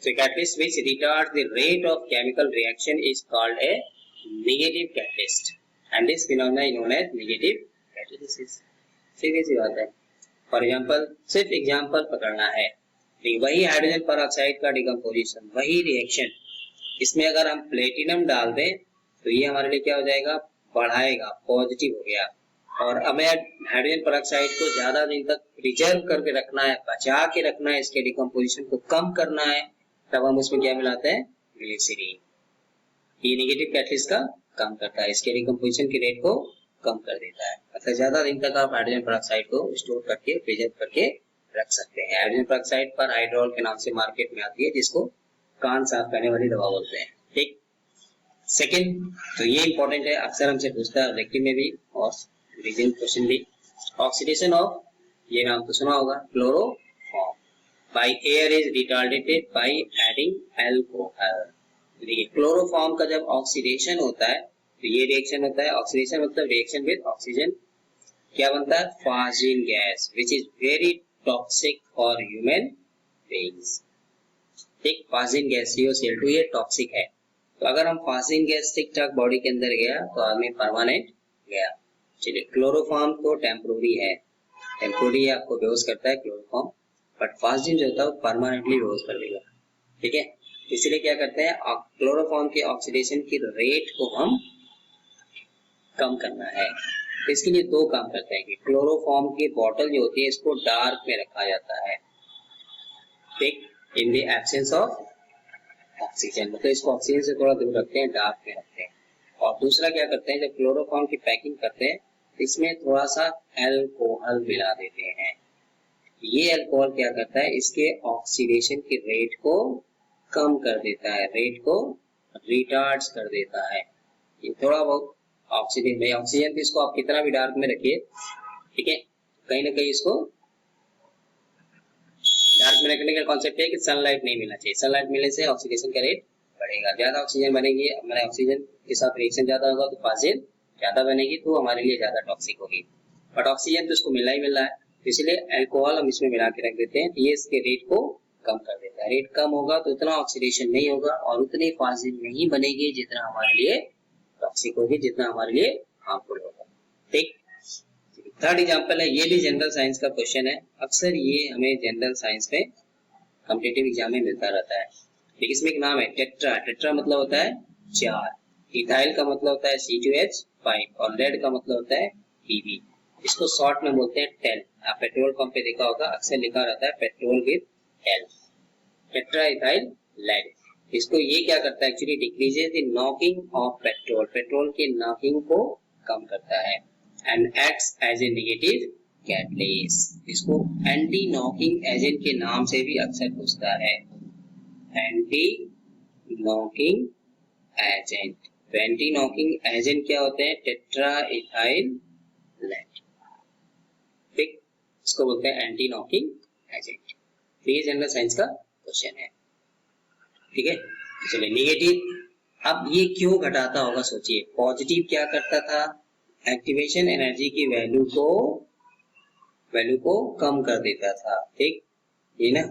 so catalyst which retard the rate of chemical reaction is called a negative catalyst, and this phenomena is known as negative catalysis. सीधी सी बात है. फॉर एग्जांपल, सिर्फ एग्जांपल पकड़ना है, वही हाइड्रोजन पेरोक्साइड का डिकम्पोजिशन, वही रिएक्शन, इसमें अगर हम प्लेटिनम डाल दें तो ये हमारे लिए क्या हो जाएगा, बढ़ाएगा, पॉजिटिव हो गया। और हमें हाइड्रोजन पेरोक्साइड को ज्यादा दिन तक रिजर्व करके रखना है, बचा के रखना है, इसके डिकम्पोजिशन को कम करना है, तब हम उसमें क्या मिलाते हैं, ग्लिसरीन। ये नेगेटिव कैटलिस्ट का काम करता है, इसके डिकम्पोजिशन के रेट को कम कर देता है। मतलब ज्यादा दिन तक आप हाइड्रोजन पेरोक्साइड को स्टोर करके प्रिजर्व करके रख सकते हैं। हाइड्रोजन पेरोक्साइड पर हाइड्रोल के नाम से मार्केट में आती है, जिसको कान साफ करने वाली दवा बोलते हैं। ठीक, सेकंड, तो ये इंपॉर्टेंट है, अक्सर हमसे पूछता है ऑब्जेक्टिव में भी और रीजनिंग क्वेश्चन भी। ऑक्सीडेशन ऑफ, ये नाम तो सुना होगा, chloroform by air is retarded by adding alcohol. देखिए क्लोरोफॉर्म का जब ऑक्सीडेशन होता है तो ये रिएक्शन होता है, ऑक्सीडेशन मतलब रिएक्शन विद ऑक्सीजन, क्या बनता है, phosgene gas which is very toxic for human beings. ठीक, फाजिन गैस CO2 ये टॉक्सिक है। तो अगर हम फाजिन गैस ठीक ठाक बॉडी के अंदर गया तो आदमी परमानेंट गया। चलिए, क्लोरोफॉर्म तो टेम्पोररी है, टेम्पोररी आपको बेहोश करता है क्लोरोफॉर्म, बट फाजिन जो होता है वो परमानेंटली बेहोश कर देगा। ठीक है, इसलिए क्या करते हैं, क्लोरोफॉर्म के ऑक्सीडेशन की रेट को हम कम करना है। तो इसके लिए दो काम करते हैं कि क्लोरोफॉर्म की बॉटल जो होती है इसको डार्क में रखा जाता है, ठीक, in the absence of oxygen, मतलब इसको ऑक्सीजन से थोड़ा दूर रखते हैं, डार्क में रखते हैं। और दूसरा क्या करते हैं, जब क्लोरोफॉर्म की पैकिंग करते हैं इसमें थोड़ा सा अल्कोहल मिला देते हैं। ये अल्कोहल क्या करता है, इसके ऑक्सीडेशन की रेट को कम कर देता है, रेट को रिटार्ड्स कर देता है। ये थोड़ा बहुत ऑक्सीजन में, ऑक्सीजन तो इसको आप कितना भी डार्क में रखिए, ठीक है, कहीं ना कहीं इसको डार्क में रखने का कॉन्सेप्ट है कि सनलाइट नहीं मिलना चाहिए, सनलाइट मिलने से ऑक्सीडेशन का रेट बढ़ेगा, ज्यादा ऑक्सीजन बनेगी, हमारे ऑक्सीजन के साथ रिएक्शन ज्यादा होगा तो फाजिल ज्यादा बनेगी, तो हमारे लिए ज्यादा टॉक्सिक होगी। बट ऑक्सीजन तो इसको मिलना ही मिल रहा है, तो इसलिए अल्कोहल हम इसमें मिला के रख देते हैं, ये इसके रेट को कम कर देता है। रेट कम होगा तो उतना ऑक्सीडेशन नहीं होगा और उतनी फाजिल नहीं बनेगी जितना हमारे लिए टॉक्सिक होगी, जितना हमारे लिए हार्मफुल होगा। ठीक, थर्ड एग्जांपल है, ये भी जनरल साइंस का क्वेश्चन है, अक्सर ये हमें जनरल साइंस में कॉम्पिटिटिव एग्जाम में मिलता रहता है। देखिए इसमें एक नाम है टेट्रा, टेट्रा मतलब होता है चार, इथाइल का मतलब होता है C2H5 और लेड का मतलब होता है Pb, इसको शॉर्ट में बोलते हैं टेल। आप पेट्रोल पंप पे देखा होगा अक्सर लिखा रहता है पेट्रोल विद टेल, टेट्रा इथाइल लेड। इसको ये क्या करता है, actually decreases the knocking of petrol, petrol के नॉकिंग को कम करता है, and acts as a negative catalyst. इसको एंटी नॉकिंग एजेंट के नाम से भी अक्सर पूछता है, एंटी नॉकिंग एजेंट। तो एंटी नॉकिंग एजेंट क्या होते हैं, टेट्रा इथाइल लेड, ठीक, इसको बोलते हैं एंटी नॉकिंग एजेंट। तो ये जनरल साइंस का क्वेश्चन है, ठीक है। चलिए नेगेटिव, अब ये क्यों घटाता होगा सोचिए, पॉजिटिव क्या करता था, एक्टिवेशन एनर्जी की वैल्यू को कम कर देता था, ठीक, ये ना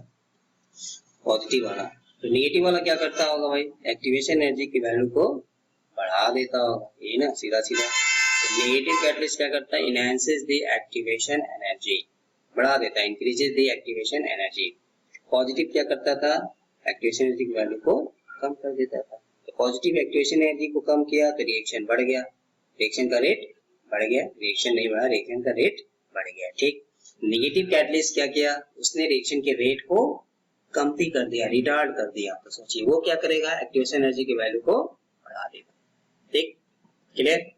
पॉजिटिव वाला। तो नेगेटिव वाला क्या करता होगा भाई, एक्टिवेशन एनर्जी की वैल्यू को बढ़ा देता होगा, ये ना सीधा सीधा। तो नेगेटिव कैटलिस्ट क्या करता है, इनहैंसेस द एक्टिवेशन एनर्जी, बढ़ा देता है, increases the activation energy. Positive क्या करता था, एक्टिवेशन एनर्जी की वैल्यू को कम कर देता था। तो पॉजिटिव एक्टिवेशन एनर्जी को कम किया तो रिएक्शन बढ़ गया, रिएक्शन का रेट बढ़ गया, रिएक्शन नहीं बढ़ा, रिएक्शन का रेट बढ़ गया, ठीक। नेगेटिव कैटलिस्ट क्या किया, उसने रिएक्शन के रेट को कमती कर दिया, रिटार्ड कर दिया। तो सोचिए वो क्या करेगा, एक्टिवेशन एनर्जी की वैल्यू को बढ़ा देगा, ठीक, क्लियर।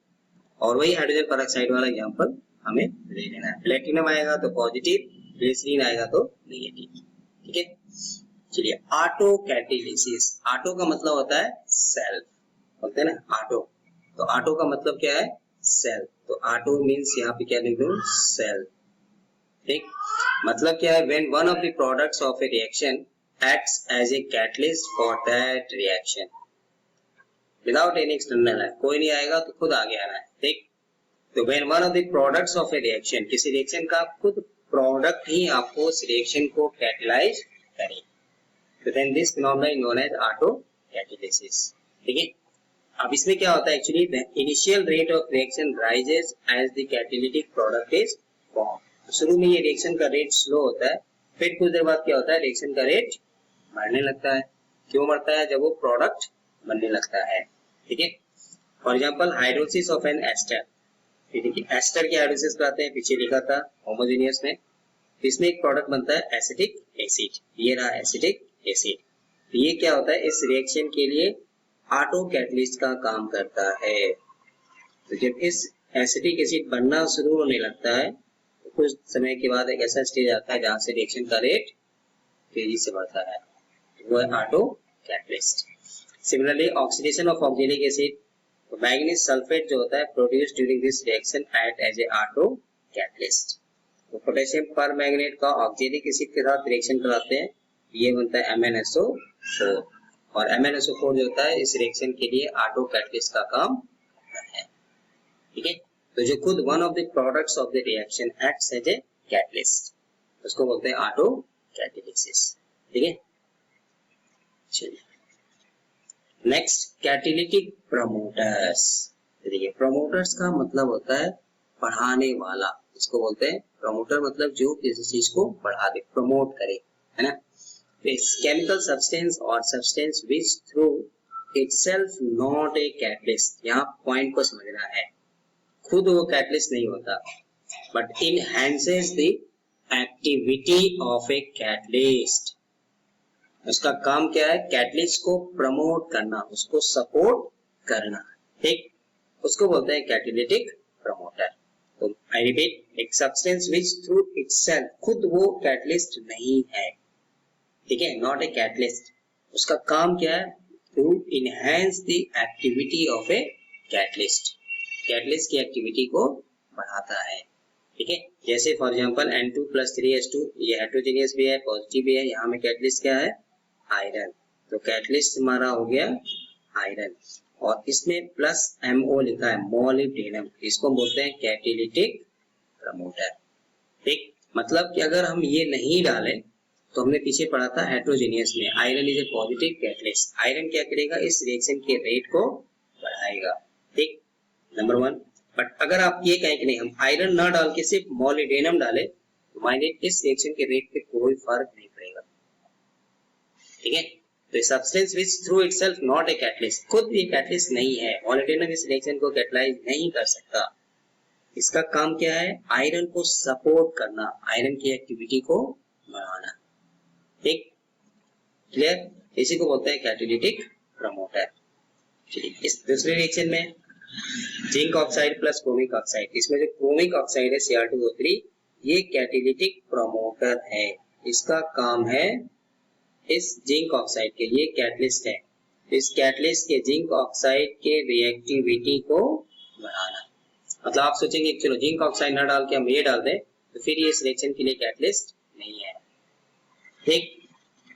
और वही हाइड्रोजन पेरोक्साइड वाला एग्जांपल हमें ले लेना है, प्लेटिनम आएगा तो पॉजिटिव, ग्लिसरीन आएगा तो नेगेटिव, ठीक है। चलिए ऑटो कैटेलिसिस, ऑटो का मतलब होता है सेल्फ, बोलते हैं ना ऑटो, तो ऑटो का मतलब क्या है, सेल्फ। तो ऑटो मींस यहाँ पे क्या लिख दूं, सेल्फ, ठीक। मतलब क्या है, when one of the products of a reaction acts as a catalyst for that reaction without any external है, कोई नहीं आएगा तो खुद आगे आना है, ठीक। तो when one of the products of a reaction, किसी रिएक्शन का खुद प्रोडक्ट ही आपको उस रिएक्शन को कैटेलाइज करे, तो then this phenomenon is known as auto catalysis, ठीक है। अब इसमें क्या होता है, actually the initial rate of reaction rises as the catalytic product is formed। शुरू में ये रिएक्शन का रेट स्लो होता है, फिर कुछ देर बाद क्या होता है, रिएक्शन का रेट बढ़ने लगता है। क्यों बढ़ता है, जब वो प्रोडक्ट बनने लगता है, ठीक है। For example hydrolysis of an ester, देखिए एस्टर की हाइड्रोसिस कराते हैं, पीछे लिखा था होमोजेनियस में। इसमें एक प्रोडक्ट बनता है एसिटिक एसिड, ये रहा एसिटिक एसिड। ये क्या होता है, इस रिएक्शन के लिए ऑटो कैटलिस्ट का काम करता है। तो जब इस एसिटिक एसिड बनना शुरू होने लगता है तो कुछ समय के बाद एक ऐसा स्टेज आता है जहां से रिएक्शन का रेट तेजी से बढ़ता है, वो है auto catalyst. Similarly oxidation of oxalic acid, तो मैंगनीज सल्फेट जो होता है produced during this reaction act as a auto catalyst. तो पोटेशियम पर मैंगनेट का ऑक्जेलिक एसिड के साथ रिएक्शन कराते हैं, ये बनता है MnSO4, और MnSO4 जो होता है इस रिएक्शन के लिए ऑटो कैटलिस्ट का काम करता है। ठीक है, तो जो खुद one of the products of the reaction acts as a catalyst, उसको बोलते हैं ऑटो कैटालिसिस। ठीक है, चलिए नेक्स्ट कैटालिटिक प्रमोटर्स। देखिए प्रमोटर्स का मतलब होता है बढ़ाने वाला, इसको बोलते हैं प्रमोटर, मतलब जो किसी चीज को बढ़ा दे, प्रमोट करे, है ना। केमिकल सब्सटेंस और substance which through itself not a catalyst, यहाँ पॉइंट को समझना है, खुद वो कैटलिस्ट नहीं होता but enhances the activity of a catalyst. उसका काम क्या है, कैटलिस्ट को प्रमोट करना, उसको सपोर्ट करना, ठीक, उसको बोलते हैं कैटालिटिक प्रमोटर। तो आई रिपीट, एक सब्सटेंस विच थ्रू इटसेल्फ, खुद वो कैटलिस्ट नहीं है, ठीक है, नॉट ए कैटलिस्ट, उसका काम क्या है, to enhance the activity of a catalyst, catalyst की एक्टिविटी को बढ़ाता है। ठीक है, जैसे फॉर एग्जांपल N2+3H2, ये हेटेरोजेनियस भी है, पॉजिटिव भी है, यहाँ में कैटलिस्ट क्या है, आयरन, तो कैटलिस्ट हमारा हो गया आयरन, और इसमें प्लस MO लिखा है, मोलिब्डेनम, इसको बोलते हैं कैटालिटिक प्रमोटर। ठीक, मतलब कि अगर हम ये नहीं डालें तो हमने पीछे पढ़ा था हेटेरोजेनियस में, iron is a positive catalyst, iron क्या करेगा, इस रिएक्शन के रेट को बढ़ाएगा। ठीक, नंबर 1। बट अगर आप ये कहें कि नहीं हम आयरन ना डाल के सिर्फ मोलिब्डेनम डालें, तो माइंड इस रिएक्शन के रेट पे कोई फर्क नहीं पड़ेगा। ठीक है, तो substance which through itself not a catalyst, खुद ये कैटलिस्ट नहीं है, मोलिब्डेनम इस रिएक्शन को कैटलाइज नहीं कर सकता, इसका काम क्या है, आयरन को सपोर्ट करना, आयरन की एक्टिविटी को बढ़ाना। ठीक, क्लियर, इसी को बोलते हैं कैटालिटिक प्रमोटर। चलिए इस दूसरे रिएक्शन में zinc oxide plus chromic oxide, इसमें जो क्रोमिक ऑक्साइड है Cr2O3, ये कैटालिटिक प्रमोटर है, इसका काम है इस जिंक ऑक्साइड के लिए कैटलिस्ट है, इस कैटलिस्ट के जिंक ऑक्साइड के रिएक्टिविटी को बढ़ाना। मतलब आप सोचेंगे चलो जिंक ऑक्साइड ना डाल के हम ये डाल दें तो फिर ये इस रिएक्शन के लिए कैटलिस्ट नहीं है। ठीक,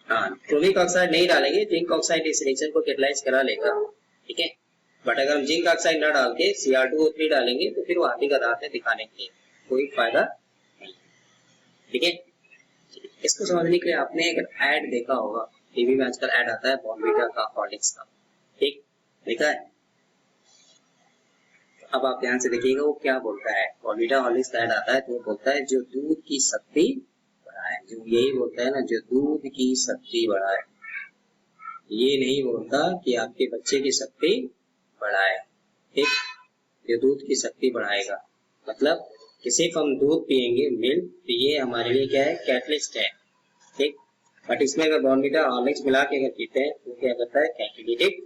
हाँ, क्रोमिक ऑक्साइड नहीं डालेंगे, जिंक ऑक्साइड इस रिएक्शन को कैटलाइज करा लेगा। ठीक है, बट अगर हम जिंक ऑक्साइड ना डाल के Cr2O3 डालेंगे तो फिर वो हाथी का दांत है दिखाने के लिए, कोई फायदा नहीं। ठीक है, इसको समझने के लिए आपने अगर ऐड देखा होगा, टीवी में आजकल ऐड आता है बॉर्नवीटा का, हॉर्लिक्स का, ठीक, देखा है, अब आप ध्यान से देखिएगा वो क्या बोलता है, बॉर्नवीटा हॉर्लिक्स का ऐड आता है तो वो बोलता है जो दूध की शक्ति बढ़ाए, जो यही बोलता है ना, जो दूध की शक्ति बढ़ाए, ये नहीं बोलता कि आपके बच्चे की शक्ति बढ़ाए। ठीक, जो दूध की शक्ति बढ़ाएगा, मतलब कि सिर्फ हम दूध पिएंगे, मिल्क, तो ये हमारे लिए क्या है, कैटलिस्ट है। ठीक, बट इसमें अगर बॉर्नवीटा हॉर्लिक्स मिला के अगर पीते हैं तो क्या करता है, कैटालिटिक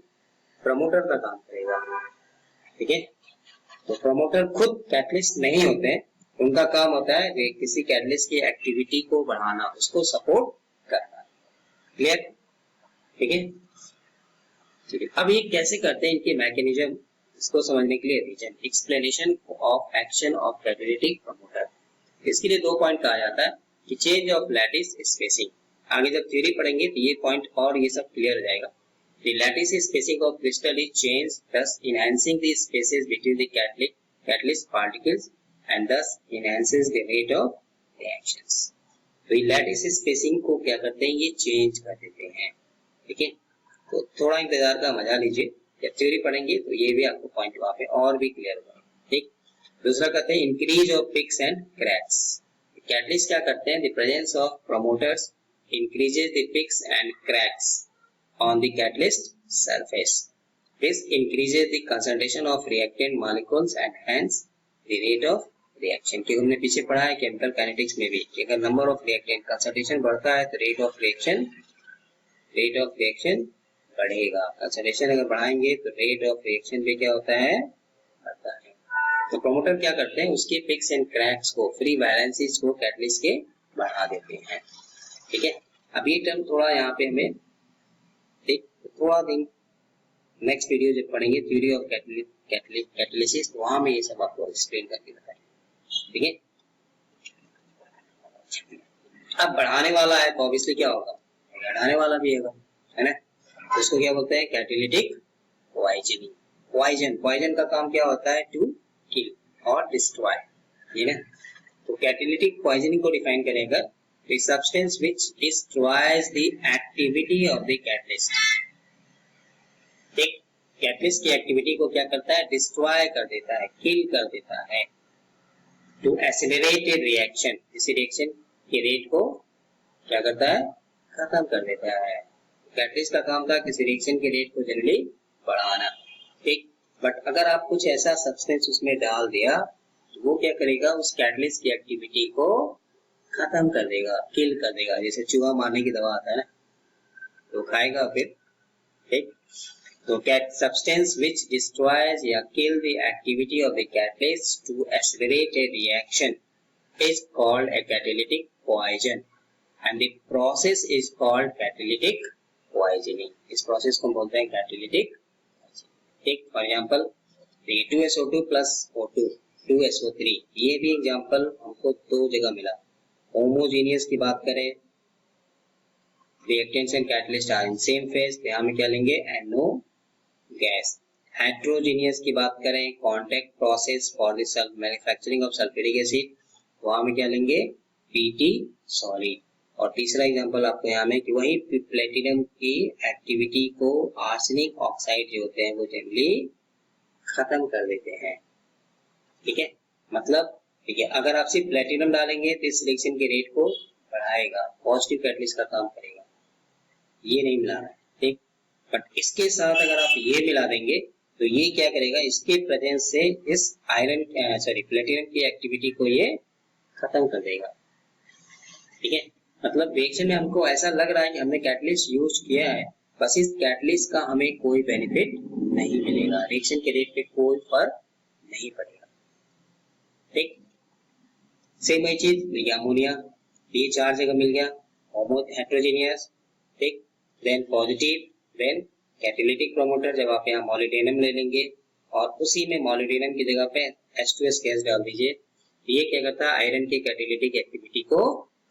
प्रमोटर का काम करेगा। ठीक है, तो प्रमोटर खुद कैटलिस्ट नहीं होते हैं, उनका काम होता है किसी कैटलिस्ट की एक्टिविटी को बढ़ाना, उसको सपोर्ट करना। क्लियर, ठीक है, ठीक है, अब ये कैसे करते हैं, इनके मैकेनिज्म, इसको समझने के लिए reason explanation of action of catalytic promoter. इसके लिए 2 पॉइंट कहा जाता है कि चेंज ऑफ लैटिस स्पेसिंग, आगे जब थ्योरी पढ़ेंगे तो ये पॉइंट और ये सब क्लियर हो जाएगा। The lattice spacing of crystal is changed, thus enhancing the spaces between the catalyst particles and thus enhances the rate of reactions. तो ये लैटिस स्पेसिंग को क्या करते हैं, ये चेंज कर देते हैं। ठीक है, तो थोड़ा इंतजार का मजा लीजिए, जब थ्योरी पढ़ेंगे तो ये भी आपको पॉइंट वहां पे और भी क्लियर होगा। ठीक, दूसरा कहते हैं increase of peaks and cracks. Catalyst क्या करते हैं, the presence of promoters increases the peaks and cracks on the catalyst surface, This increases the concentration of reactant molecules and hence the rate of reaction. क्योंकि हमने पीछे पढ़ा है chemical kinetics में भी कि अगर नंबर ऑफ रिएक्टेंट कंसंट्रेशन बढ़ता है तो रेट ऑफ रिएक्शन बढ़ेगा. कंसंट्रेशन अगर बढ़ाएंगे तो रेट ऑफ रिएक्शन भी क्या होता है, बढ़ता है. तो प्रोमोटर क्या करते हैं, उसके पिक्स एंड क्रैक्स को, फ्री वैलेंसीज को कैटलिस्ट के बढ़ा देते हैं. ठीक है. अब ये टर्म थोड़ा यहाँ पे हमें थोड़ा दिन नेक्स्ट वीडियो जब पढ़ेंगे थ्योरी ऑफ कैटलिसिस तो वहां में ये सब आपको एक्सप्लेन करके बताएंगे. ठीक है. अब बढ़ाने वाला है तो ऑब्वियसली क्या होगा, घटाने वाला भी होगा, है ना. तो इसको क्या बोलते हैं, कैटालिटिक पॉइजनिंग. पॉइजन का काम क्या होता है, टू किल और डिस्ट्रॉय. ये ना. तो कैटालिटिक पॉइजनिंग को डिफाइन करेगा, the substance which destroys the activity of the catalyst. एक कैटलिस्ट की एक्टिविटी को क्या करता है, डिस्ट्रॉय कर देता है, किल कर देता है. टू एक्सेलरेट ए रिएक्शन, इस रिएक्शन के रेट को क्या करता है, खत्म कर देता है. कैटलिस्ट का काम था किसी रिएक्शन के रेट को जनरली बढ़ाना. ठीक. बट अगर आप कुछ ऐसा सब्सटेंस उसमें डाल दिया तो वो क्या करेगा, उस कैटलिस्ट की एक्टिविटी को खत्म कर देगा, किल कर देगा. जैसे चूहा मारने की दवा आता है ना, तो खाएगा फिर. ठीक. तो substance which destroys या kill the activity of the catalyst to accelerate a reaction is called a catalytic poison and the process is called catalytic poisoning. इस process को बोलते हैं catalytic poisoning. ठीक. For example, 2SO2 plus O2 2SO3, ये भी example हमको दो जगह मिला. होमोजीनियस की बात करें, reactants and catalyst are in same phase, तो यहाँ में क्या लेंगे, NO गैस. हेट्रोजीनियस की बात करें, contact process for the manufacturing of sulphuric acid, वहां में क्या लेंगे, पीटी सॉलिड. और तीसरा एग्जांपल आपको यहाँ में कि वही प्लेटिनम की एक्टिविटी को आर्सेनिक ऑक्साइड जो होते हैं वो जनरली खत्म कर देते हैं. ठीक है. मतलब ठीक है, अगर आप सिर्फ प्लेटिनम डालेंगे तो इस रिएक्शन के रेट को बढ़ाएगा, पॉजिटिव कैटलिस्ट का काम करेगा. ये नहीं मिलाना है. ठीक. बट इसके साथ अगर आप ये मिला देंगे तो ये क्या करेगा, इसके प्रेजेंस से इस प्लेटिनम की एक्टिविटी को ये खत्म कर देगा. ठीक है. मतलब रिएक्शन में हमको ऐसा लग रहा है कि हमने कैटलिस्ट यूज किया है, बस इस कैटलिस्ट का हमें कोई बेनिफिट नहीं मिलेगा, रिएक्शन के रेट पे कोई फर्क नहीं पड़ेगा. ठीक. सेम वही चीज अमोनिया, ये चार जगह मिल गया, हेट्रोजीनियस. ठीक. Then positive, then catalytic promoter. जब आप यहाँ मोलिब्डेनम ले लेंगे और उसी में मोलिब्डेनम की जगह पे H2S गैस डाल दीजिए, ये क्या करता है, आयरन की कैटालिटिक एक्टिविटी को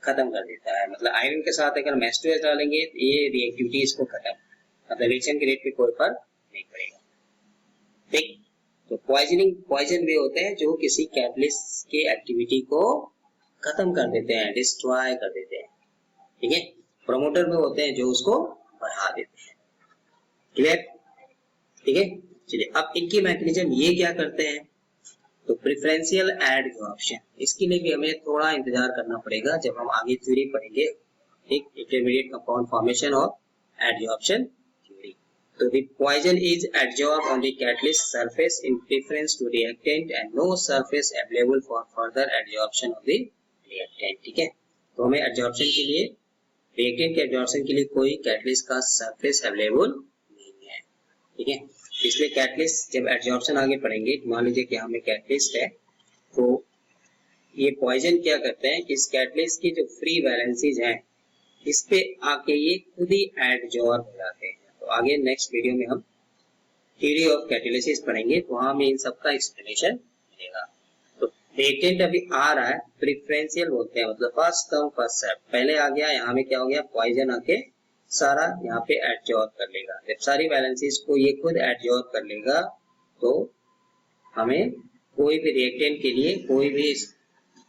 खत्म कर देता है. मतलब आयरन के साथ अगर हम H2S डालेंगे तो ये रिएक्टिविटी इसको खत्म, मतलब रिएक्शन के रेट पे कोई फर्क नहीं पड़ेगा. ठीक. तो पॉइजन वे होते हैं जो किसी कैटलिस्ट की एक्टिविटी को खत्म कर देते हैं, डिस्ट्रॉय कर देते हैं. ठीक है. प्रोमोटर में होते हैं जो उसको बढ़ा देते हैं. क्लियर. ठीक है. चलिए अब इनकी मैकेनिज्म ये क्या करते हैं, तो प्रेफरेंशियल एडजॉर्प्शन, इसके लिए भी हमें थोड़ा इंतजार करना पड़ेगा जब हम आगे थ्योरी पढ़ेंगे. ठीक. इंटरमीडिएट कंपाउंड फॉर्मेशन और एडजॉर्प्शन थ्योरी. तो the poison is adsorb on the catalyst surface in preference to reactant and no surface available for further adsorption of the reactant. ठीक है. तो हमें एडजॉर्प्शन के लिए, रिएक्टेंट के एडजॉर्प्शन के लिए कोई कैटलिस्ट का सरफेस अवेलेबल नहीं है. ठीक है. इसलिए कैटलिस्ट जब एडजॉर्प्शन आगे पढ़ेंगे, मान लीजिए कि हमें कैटलिस्ट है, तो ये पॉइजन क्या करते हैं कि इस कैटलिस्ट की जो फ्री वैलेंसीज हैं इस पे आके ये खुद ही एडजॉर्ब हो जाते हैं. तो आगे नेक्स्ट वीडियो में हम थ्योरी ऑफ कैटालिसिस पढ़ेंगे, तो वहां में इन सबका एक्सप्लेनेशन मिलेगा. तो रिएक्टेंट अभी आ रहा है, प्रेफरेंशियल बोलते हैं, मतलब फर्स्ट कम फर्स्ट सर्व. पहले आ गया, यहाँ में क्या हो गया, पॉइजन आके सारा यहाँ पे एडजॉर्ब कर लेगा. जब सारी वैलेंसीज को ये खुद एडजॉर्ब कर लेगा तो हमें कोई भी रिएक्टेंट के लिए कोई भी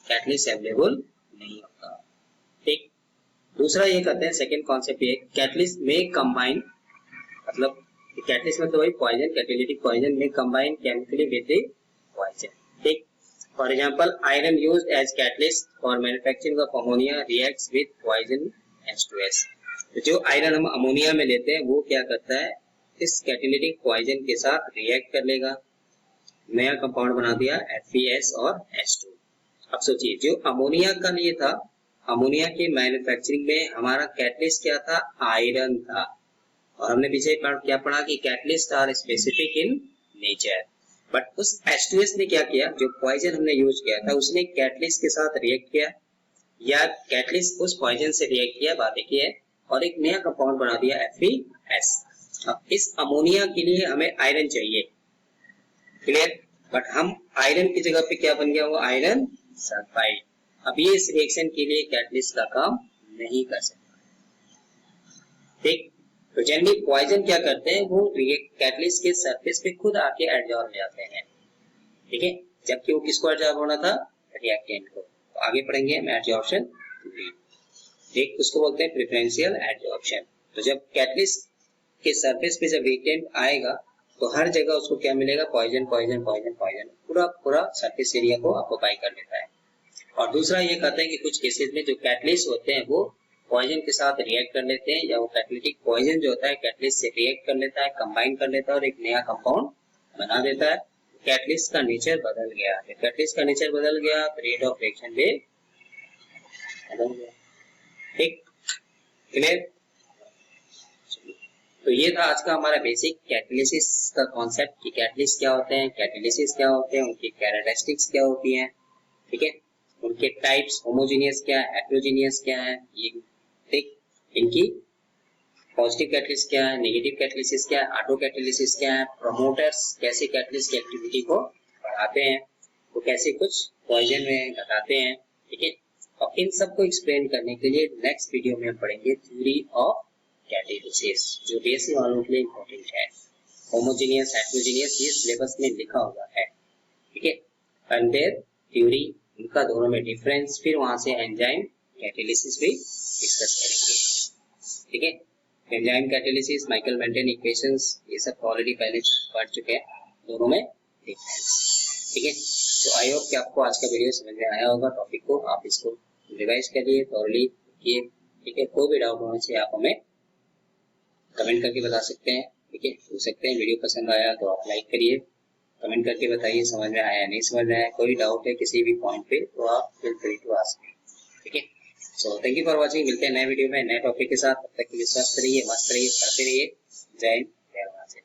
कैटलिस्ट अवेलेबल नहीं होगा. ठीक. दूसरा ये कहते हैं, सेकंड कॉन्सेप्ट ये, कैटलिस्ट में कंबाइन, मतलब कैटलिस्ट में तो वही पॉइजन, कैटालिटिक पॉइजन में combine chemically with the poison. ठीक. For example iron used as catalyst for manufacturing of ammonia reacts with poison H2S. तो जो आयरन हम अमोनिया में लेते हैं वो क्या करता है, इस कैटेलिटिक पॉइजन के साथ रिएक्ट कर लेगा, नया कंपाउंड बना दिया FeS और H2। अब सोचिए, जो अमोनिया का लिए था, अमोनिया के मैन्युफैक्चरिंग में हमारा कैटलिस्ट क्या था? आयरन था। और हमने पीछे क्या पढ़ा कि catalyst are specific in nature. But उस H2S ने क्या किया, जो पॉइजन हमने यूज किया था उसने कैटलिस्ट के साथ रिएक्ट किया, या कैटलिस्ट उस पॉइजन से रिएक्ट किया, बात एक ही है, और एक नया कंपाउंड बना दिया FeS। अब इस अमोनिया के लिए हमें आयरन चाहिए, क्लियर? बट हम आयरन की जगह पे क्या बन गया? वो आयरन सल्फाइड। अब ये इस रिएक्शन के लिए कैटलिस्ट का काम नहीं कर सकता, ठीक? तो जनरली पॉइजन क्या करते हैं, वो कैटलिस्ट के सरफेस पे खुद आके एडजॉर्ब हो जाते हैं, ठीक है? जबकि वो किसको एडजॉर्ब होना था? रिएक्टेंट को। तो आगे पढ़ेंगे हम एडजॉर्प्शन थ्योरी, ठीक? उसको बोलते हैं प्रेफरेंशियल एडजॉर्प्शन। तो जब कैटलिस्ट के सरफेस पे जब रिएक्टेंट आएगा तो हर जगह उसको क्या मिलेगा? पॉइजन पॉइजन पॉइजन पॉइजन, पूरा सरफेस एरिया को ऑक्युपाई कर लेता है। और दूसरा ये कहते हैं कि कुछ केसेस में जो कैटलिस्ट होते हैं वो पॉइजन के साथ रिएक्ट कर लेते हैं, या वो कैटेलिटिक पॉइजन जो होता है कैटलिस्ट से रिएक्ट कर लेता है, कंबाइन कर लेता है और एक नया कंपाउंड बना देता है। कैटलिस्ट का नेचर बदल गया, कैटलिस्ट का नेचर बदल गया तो रेट ऑफ रिएक्शन भी बदल गया, ठीक? क्लियर? तो ये था आज का हमारा बेसिक कैटालिसिस का कॉन्सेप्ट कि कैटलिस्ट क्या होते हैं, कैटालिसिस क्या होते हैं, उनकी कैरेक्टरिस्टिक्स क्या होती हैं, ठीक है? उनके टाइप्स, होमोजेनियस क्या है, हेटेरोजेनियस क्या है, ये ठीक? इनकी पॉजिटिव कैटलिस्ट क्या है, नेगेटिव कैटलिसिस क्या है, ऑटो कैटलिसिस क्या है, प्रोमोटर्स कैसे कैटलिस्ट की एक्टिविटी को बढ़ाते हैं, वो कैसे कुछ पॉइजन में घटाते हैं, ठीक है? और इन सबको एक्सप्लेन करने के लिए नेक्स्ट वीडियो में हम पढ़ेंगे थ्योरी ऑफ कैटालिसिस, जो बेसिक वालों के लिए इम्पोर्टेंट है। होमोजेनियस, हेटेरोजेनियस ये सिलेबस में लिखा हुआ है, ठीक है? एंड देयर थ्योरी, इनका दोनों में डिफरेंस, फिर वहां से एंजाइम कैटालिसिस भी डिस्कस करेंगे, ठीक है? Enzyme catalysis, Michael maintain equations, ये सब ऑलरेडी पहले पढ़ चुके हैं, दोनों में डिफरेंस, ठीक है? तो आई होप कि आपको आज का वीडियो समझ में आया होगा। टॉपिक को आप इसको रिवाइज करिए, थॉरली किए, ठीक है? कोई भी डाउट होने से आप हमें कमेंट करके बता सकते हैं, ठीक है? पूछ सकते हैं। वीडियो पसंद आया तो आप लाइक करिए, कमेंट करके बताइए समझ में आया नहीं समझ में आया, कोई डाउट है किसी भी पॉइंट पे तो आप फील फ्री टू आस्क, ठीक है? So thank you for watching. मिलते हैं नए वीडियो में नए टॉपिक के साथ, तब तक के लिए स्वस्थ रहिए, मस्त रहिए, पढ़ते रहिए। जय हिंद, जय भारत।